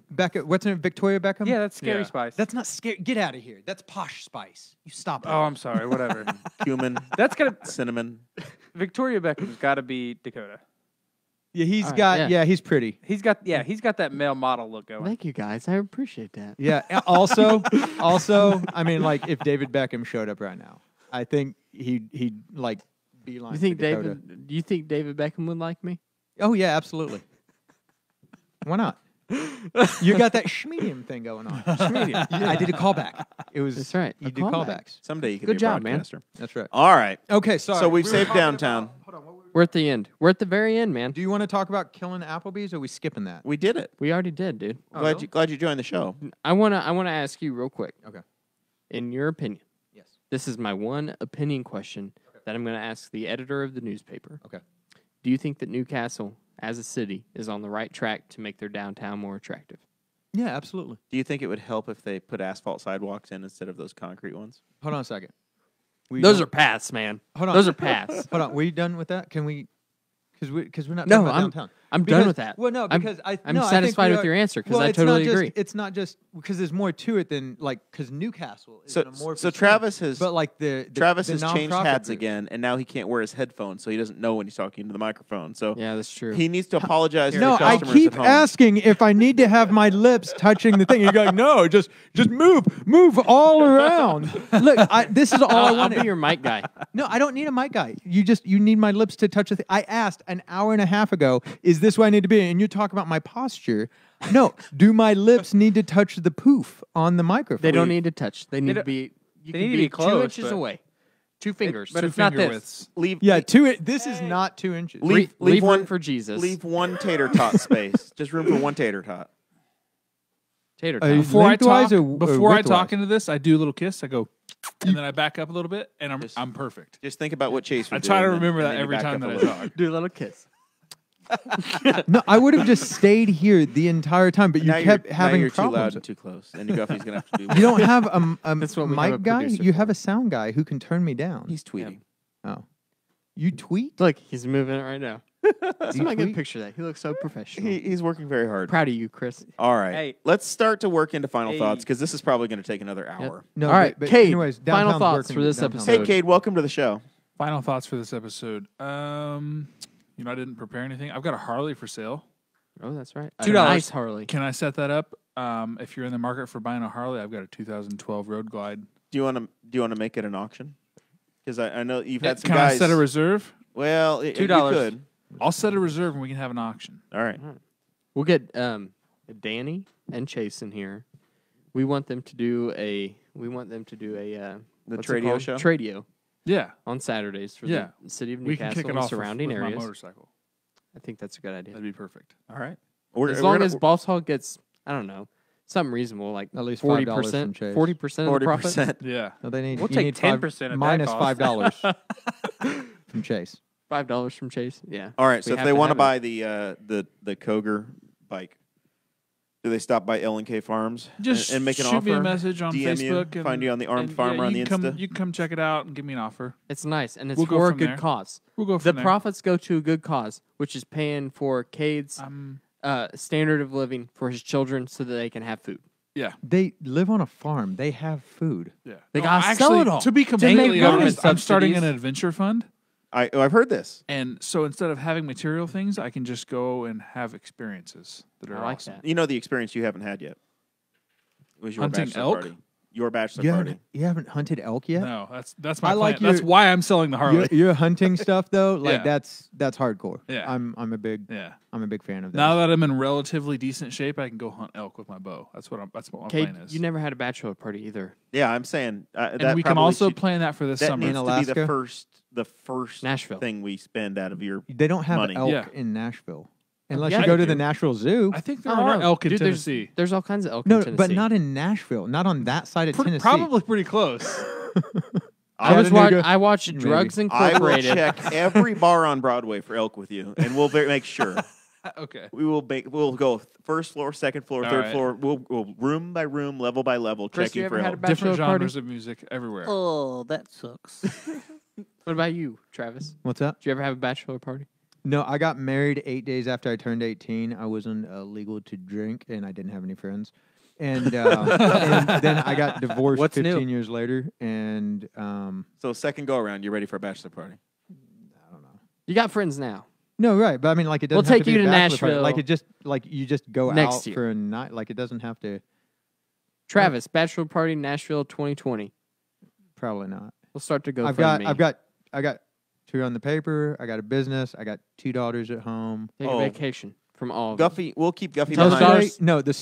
What's her name? Victoria Beckham? Yeah, that's scary Yeah. spice. That's not scary. Get out of here. That's Posh Spice. You stop it. Oh, I'm sorry. Whatever. Cumin, That's gonna. cinnamon. Victoria Beckham's got to be Dakota. Yeah, he's All right, got. yeah. Yeah, he's pretty. He's got that male model look going. Thank you, guys. I appreciate that. Yeah. Also, I mean, like if David Beckham showed up right now, I think he'd like beeline. You think for Dakota. David? Do you think David Beckham would like me? Oh yeah, absolutely. Why not? You got that schmedium thing going on. Schmedium. I did a callback. It was. That's right, You a do callback. callbacks. Someday you could Good be a job, man. broadcaster. That's right. All right. Okay, sorry. So we've We were saved talking downtown. about- hold on, what were we- We're at the end. We're at the very end, man. Do you want to talk about killing Applebee's, or are we skipping that? We did it. We already did, dude. Oh, glad really? you joined the show. I wanna ask you real quick. Okay. In your opinion, Yes. this is my one opinion question that I'm gonna ask the editor of the newspaper. Okay. Do you think that Newcastle, as a city, is on the right track to make their downtown more attractive? Yeah, absolutely. Do you think it would help if they put asphalt sidewalks in instead of those concrete ones? Hold on a second. We Those done- are paths, man. Hold on. Those are paths. Hold on. We done with that? Can we? Because we're not No, talking about I'm- downtown. I'm done with that. Well, no, I'm- because I'm no, I think satisfied we with are- your answer because well, I it's not totally just- agree. It's not just because there's more to it than because Newcastle is So, an amorphous so thing. Travis has but like the Travis the has changed nonprofit hats group. again, and now he can't wear his headphones, so he doesn't know when he's talking into the microphone. So Yeah, that's true. he needs to apologize to No, the I customers keep at home. asking if I need to have my lips touching the thing. You're going, no, just move all around. Look, this is all I I'll want. be your mic guy. No, I don't need a mic guy. You need my lips to touch the thing. I asked an hour and a half ago, is this where I need to be? And you're talking about my posture. No, do my lips need to touch the poof on the microphone? They don't need to touch. They need to don't- be. You they can need to be be close, 2 inches but- away. 2 fingers. but Two it's not finger this. widths. Leave, Yeah, this is not 2 inches. leave Leave one room for Jesus. Leave one tater tot space. Just room for one tater tot. Tater Are you- tot. Before I Lengthwise talk, or before I widthwise? talk into this, I do a little kiss. I go, and then I back up a little bit, and I'm perfect. Just think about what Chase was I try to doing, and- remember and that then you every back time up that a I little. talk. Do a little kiss. No, I would have just stayed here the entire time, but you Now kept you're, having now you're too loud problems. and too close, and Guffey's gonna have to be. You don't have a That's what we have a mic guy. producer You for. have a sound guy who can turn me down. He's tweeting. Oh, you tweet? Look, he's moving it right now. Somebody get a tweet? picture of that. He looks so professional. He's working very hard. Proud of you, Chris. All right, Hey. let's start to work into final Hey. thoughts because this is probably going to take another hour. No, All right, but Kade, anyways, final downtown's thoughts working- for this downtown's episode. Hey, working. Kade, welcome to the show. Final thoughts for this episode. I didn't prepare anything. I've got a Harley for sale. Oh, that's right. $2. A nice Harley. Can I set that up? If you're in the market for buying a Harley, I've got a 2012 Road Glide. Do you want to make it an auction? Because I know you've had some Can guys. I set a reserve? Well, $2. You could. I'll set a reserve and we can have an auction. All right. We'll get Danny and Chase in here. We want them to do a. The what's it Tradio called? show? Tradio Yeah. on Saturdays for Yeah. the city of We can Newcastle kick it and off surrounding with my areas. motorcycle. I think that's a good idea. That'd be perfect. All right. As long as Boss Hog gets, I don't know, something reasonable, like At least 40%, $5 from Chase. 40% of the profit. 40%. Yeah. No, they need. We'll you take need 10% of that minus cost. $5 from Chase. $5 from Chase. Yeah. All right. So We if have they to want to have it. buy the Koger bike, do they stop by L&K Farms Just and make an shoot offer? me a message on DM Facebook. you, and find you on the Armed and, Farmer on you the can Insta. come, you can come check it out and give me an offer. It's nice, and it's We'll go for a from good there. cause. We'll go The from there. profits go to a good cause, which is paying for Cade's I'm standard of living for his children so that they can have food. Yeah. They live on a farm. They have food. Yeah. They gotta sell actually, it all To be to completely make honest, money. I'm starting an Subsidies. adventure fund. I've heard this. And so instead of having material things, I can just go and have experiences that are I like awesome. that. You know the experience you haven't had yet. It was your Hunting bachelor elk? party. Your bachelor You party. haven't hunted elk yet? No, that's my I plan. like That's your- why I'm selling the Harley. Your hunting stuff though, like Yeah. that's hardcore. Yeah. I'm a big Yeah. fan of that. Now that I'm in relatively decent shape, I can go hunt elk with my bow. That's what my plan Cade, is. you never had a bachelor party either. Yeah, I'm saying and that we can probably also should- plan that for this that summer. needs In to be the Alaska? first Nashville. thing we spend out of your. They don't have money. elk Yeah. in Nashville, unless Yeah, you go they to the do. Nashville Zoo. I think there Oh, are no. elk in Dude, Tennessee. There's all kinds of elk No, in Tennessee. but not in Nashville. Not on that side of Tennessee. Probably pretty close. Chattanooga? I watched Maybe. Drugs I will Incorporated. check every bar on Broadway for elk with you, and we'll make sure. Okay. We'll go first floor, second floor, All third right. floor. We'll room by room, level by level, Chris, checking you for ever had a elk. bachelor Different party? genres of music everywhere. Oh, that sucks. What about you, Travis? What's that? Did you ever have a bachelor party? No, I got married 8 days after I turned 18. I wasn't legal to drink, and I didn't have any friends. And, and then I got divorced What's 15 new? years later, and So second go around, you're ready for a bachelor party. I don't know. You got friends now. No, right, but I mean, like it doesn't. We'll have take to be you a to bachelor party. Nashville Like it just like you just go next out year. for a night. Like it doesn't have to. Travis, bachelor party Nashville 2020. Probably not. We'll start to go. I got 2 on the paper. I got a business. I got 2 daughters at home. take Oh. a vacation from all of them. Guffey, we'll keep Guffey Tell the behind. stars. No, the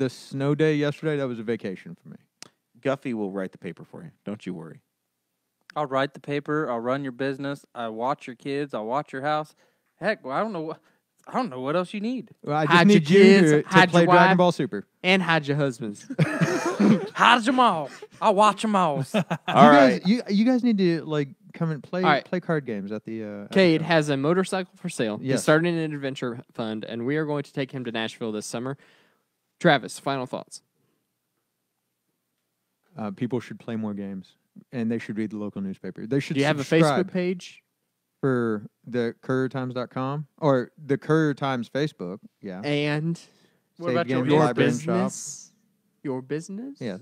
snow day yesterday. That was a vacation for me. Guffey will write the paper for you. Don't you worry. I'll write the paper. I'll run your business. I watch your kids. I'll watch your house. Heck, well, I don't know what else you need. Well, I just Hide your need you kids, to hide play your Dragon wife. Ball Super. And hide your husbands. Hide them all. I'll watch them all. All right. You guys need to like come and play All right. play card games at the. at the Cade show. has a motorcycle for sale. Yes. He's starting an adventure fund, and we are going to take him to Nashville this summer. Travis, final thoughts. People should play more games, and they should read the local newspaper. They should. Do you have a subscribe. Facebook page for the CourierTimes.com or the Courier Times Facebook. Yeah. And What Save about your Games your Library and Shop. business. Your business? Yeah.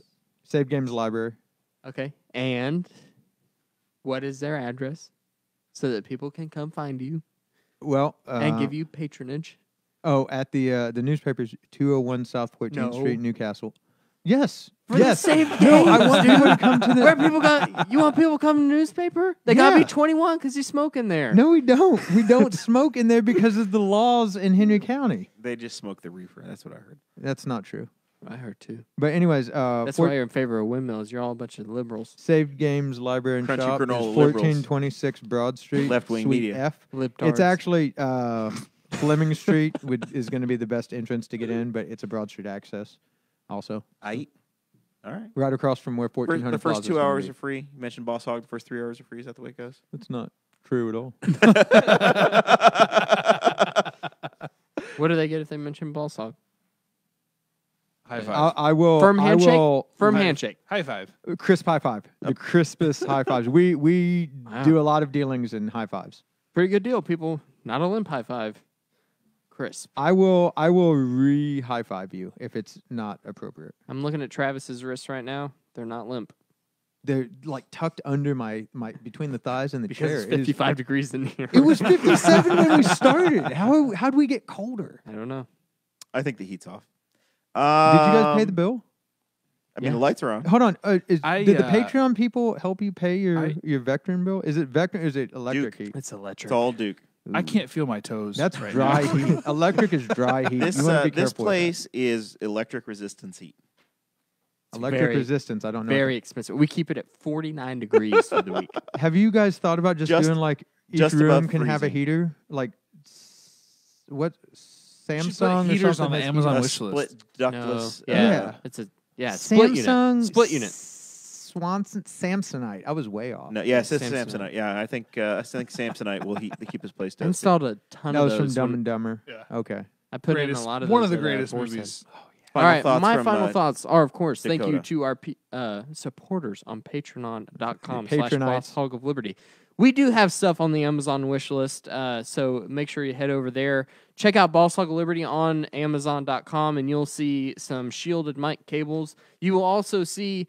Save Games Library. Okay. And what is their address so that people can come find you Well, and give you patronage? Oh, at the newspaper's 201 South 14th No. Street, Newcastle. Yes. For yes. the Save No, Games, I want dude. people to come to the. Where people got? You want people to come to the newspaper? They gotta Yeah. be 21 because you smoke in there. No, we don't. We don't smoke in there because of the laws in Henry County. They just smoke the reefer. That's what I heard. That's not true. I heard too. But anyways, That's why you're in favor of windmills. You're all a bunch of liberals. Saved Games Library and Crunchy Shop is granola 1426 Broad Street, Left-wing Suite media. F. Libtards. It's actually Fleming Street is going to be the best entrance to get in, but it's a Broad Street access also. All right. Right across from where 1400 The first Plaza's 2 gonna hours be. are free. You mentioned Boss Hog. The first 3 hours are free. Is that the way it goes? That's not true at all. What do they get if they mention ball sog? High five. I will. Firm handshake? I will, Firm High- handshake. High five. Crisp high five. The crispest high fives. We Wow. do a lot of dealings in high fives. Pretty good deal, people. Not a limp high five. Crisp. I will re high five you if it's not appropriate. I'm looking at Travis's wrists right now. They're not limp. They're like tucked under my between the thighs and the Because chair. it's It is 55 degrees in here. It was 57 when we started. How'd we get colder? I don't know. I think the heat's off. Did you guys pay the Um, bill? I mean, Yeah. the lights are on. Hold on. Did the I, Patreon people help you pay your Vectron bill? Is it Vectron or is it electric Duke. heat? It's electric. It's all Duke. I can't feel my toes. That's right dry now. heat. Electric is dry heat. This you want to be this careful with that. place is electric resistance heat. Electric very- resistance. I don't know. Very expensive. We keep it at 49 degrees for the week. Have you guys thought about just doing like each just room above can have a freezing. heater? Like what Should put Samsung or heaters something on the that's Amazon A wish split list. ductless. No. Yeah. Yeah. It's a split unit. Samsung Split unit. Swanson Samsonite. I was way off. No, yes, it's Samsonite. Samsonite. Yeah, I think Samsonite will keep his place I toasty. installed a ton That of was from those. Dumb when and Dumber. Yeah. Okay. I put in Greatest- a lot of one those of the at, greatest Boar's Head. movies. Final All right, thoughts my from, final thoughts are, of course, thank you Dakota. to our supporters on patreon.com Patronites. /Boss Hog of Liberty. We do have stuff on the Amazon wish list, so make sure you head over there. Check out Boss Hog of Liberty on Amazon.com, and you'll see some shielded mic cables. You will also see,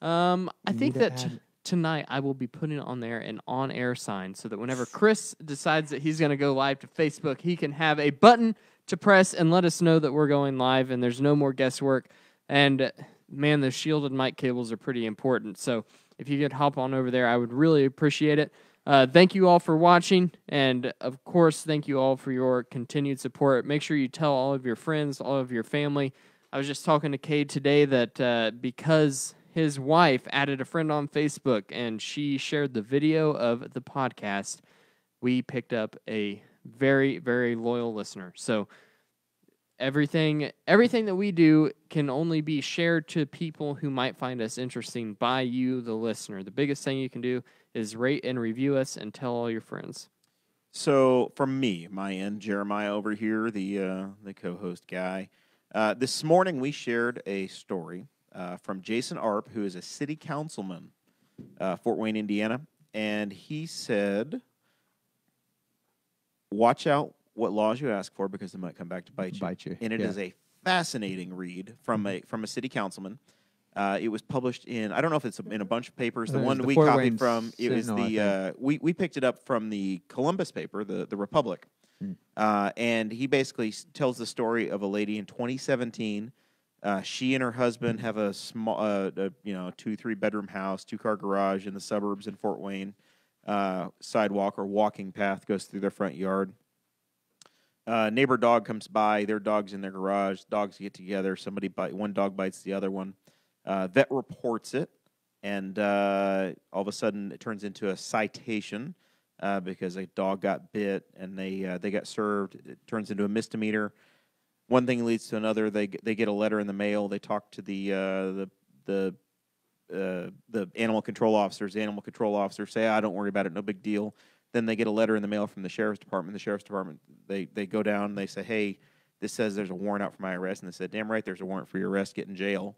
I think need to that add- tonight I will be putting on there an on-air sign so that whenever Chris decides that he's going to go live to Facebook, he can have a button to press and let us know that we're going live and there's no more guesswork. And man, the shielded mic cables are pretty important. So if you could hop on over there, I would really appreciate it. Thank you all for watching. And of course, thank you all for your continued support. Make sure you tell all of your friends, all of your family. I was just talking to Kade today that because his wife added a friend on Facebook and she shared the video of the podcast, we picked up a very, very loyal listener. So everything that we do can only be shared to people who might find us interesting by you, the listener. The biggest thing you can do is rate and review us and tell all your friends. So from me, my end, Jeremiah over here, the co-host guy. This morning we shared a story from Jason Arp, who is a city councilman, Fort Wayne, Indiana, and he said, "Watch out what laws you ask for because they might come back to bite you." And it is a fascinating read from a city councilman. It was published in, I don't know if it's in a bunch of papers. The I think one it's the we Fort copied Wayne from, it was Sentinel, I we picked it up from the Columbus paper, the Republic. And he basically tells the story of a lady in 2017. She and her husband have a small, 2-3 bedroom house, 2-car garage in the suburbs in Fort Wayne. Sidewalk or walking path goes through their front yard. Neighbor dog comes by. Their dog's in their garage. Dogs get together. One dog bites the other one. Vet reports it, and all of a sudden it turns into a citation because a dog got bit and they got served. It turns into a misdemeanor. One thing leads to another. They get a letter in the mail. They talk to the animal control officers. The animal control officers say, don't worry about it, no big deal. Then they get a letter in the mail from the sheriff's department. The sheriff's department, they go down and they say, hey, this says there's a warrant out for my arrest. And they said, damn right, there's a warrant for your arrest, get in jail.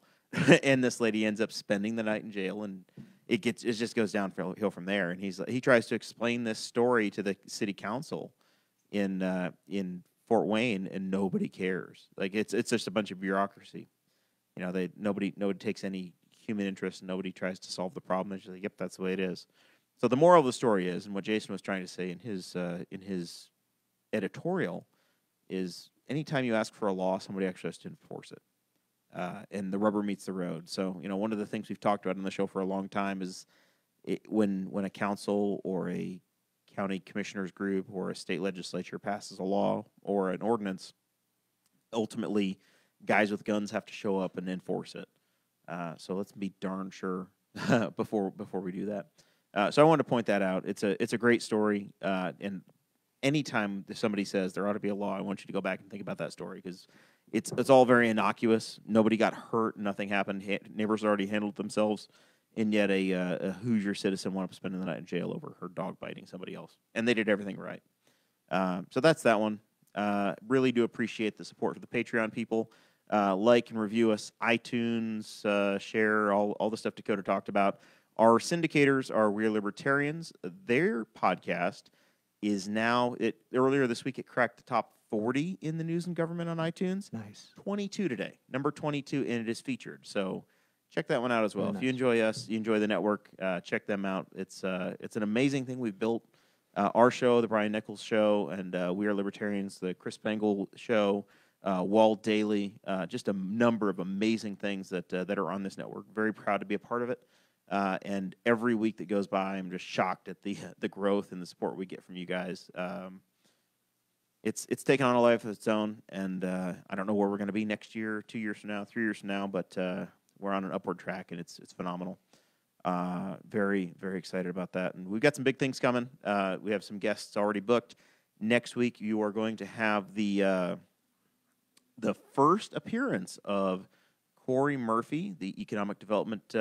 And this lady ends up spending the night in jail. And it just goes downhill from there. And he tries to explain this story to the city council in Fort Wayne, and nobody cares. Like it's just a bunch of bureaucracy. Nobody takes any human interest, and nobody tries to solve the problem. They're just like, yep, that's the way it is. So the moral of the story is, and what Jason was trying to say in his editorial, is anytime you ask for a law, somebody actually has to enforce it. And the rubber meets the road. So, one of the things we've talked about on the show for a long time is when a council or a county commissioners group or a state legislature passes a law or an ordinance, ultimately guys with guns have to show up and enforce it. So let's be darn sure before we do that. So I wanted to point that out. It's a great story, and anytime somebody says there ought to be a law, I want you to go back and think about that story, because it's all very innocuous. Nobody got hurt. Nothing happened. Neighbors already handled themselves, and yet a Hoosier citizen wound up spending the night in jail over her dog biting somebody else, and they did everything right. So that's that one. Really do appreciate the support for the Patreon people. Like and review us, iTunes, share all the stuff Dakota talked about. Our syndicators are We're Libertarians. Their podcast is now, earlier this week, it cracked the top 40 in the news and government on iTunes. Nice. 22 today, number 22, and it is featured. So check that one out as well. Very If you enjoy us, you enjoy the network, check them out. It's an amazing thing we've built. Our show, the Brian Nichols Show, and We Are Libertarians, the Chris Bengal Show, Wall Daily, just a number of amazing things that are on this network. Very proud to be a part of it. And every week that goes by, I'm just shocked at the growth and the support we get from you guys. It's taken on a life of its own, and I don't know where we're going to be next year, 2 years from now, 3 years from now, but we're on an upward track, and it's phenomenal. Very, very excited about that. And we've got some big things coming. We have some guests already booked. Next week, you are going to have the first appearance of Corey Murphy, the economic development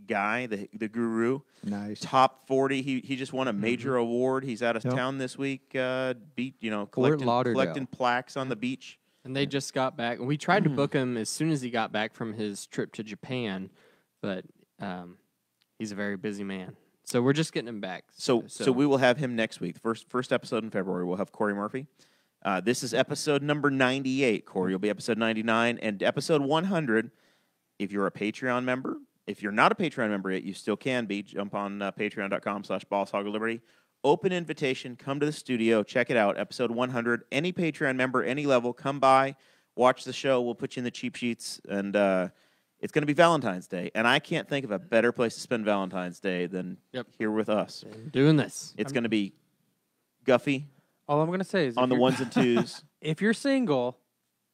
guy, the guru. Nice. Top 40. He just won a major award. He's out of town this week. Collecting plaques on the beach. And they just got back. We tried to book him as soon as he got back from his trip to Japan, but he's a very busy man. So we're just getting him back. So we will have him next week. First episode in February, we'll have Corey Murphy. This is episode number 98. Corey will be episode 99. And episode 100, if you're a Patreon member, if you're not a Patreon member yet, you still can be. Jump on patreon.com/BossHogOfLiberty. Open invitation. Come to the studio. Check it out. Episode 100. Any Patreon member, any level, come by. Watch the show. We'll put you in the cheap sheets. And it's going to be Valentine's Day. And I can't think of a better place to spend Valentine's Day than here with us. Doing this. It's going to be Guffey. All I'm going to say is on the ones and twos. If you're single,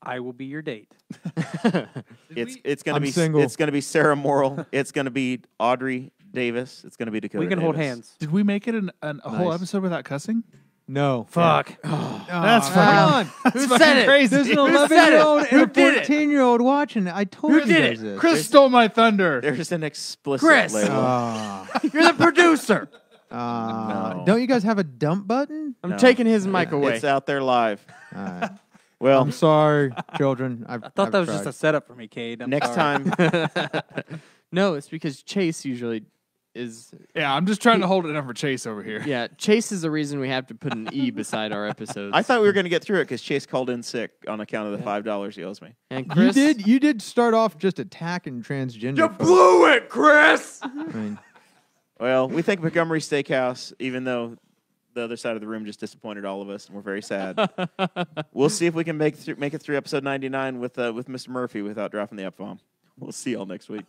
I will be your date. It's going to be Sarah Morrell. It's going to be Audrey Davis. It's going to be Dakota. We can hold Davis. hands. Did we make it a whole episode without cussing? No. Fuck. That's fucking Who said it? crazy. There's an 11-year-old and a 14-year-old watching it. I told you guys this. Chris stole my thunder. There's an explicit Chris. label. You're the producer. No. Don't you guys have a dump button? I'm taking his mic away. It's out there live. All right. Well, I'm sorry, children. I thought that was just a setup for me, Kade. I'm next sorry. time. No, it's because Chase usually is. Yeah, I'm just trying to hold it up for Chase over here. Yeah, Chase is the reason we have to put an E beside our episodes. I thought we were going to get through it because Chase called in sick on account of the $5 he owes me. And Chris, You did start off just attacking transgender. You folks. blew it, Chris. I mean, Well, we thank Montgomery Steakhouse, even though the other side of the room just disappointed all of us, and we're very sad. We'll see if we can make it through episode 99 with Mr. Murphy without dropping the F-bomb. We'll see y'all next week.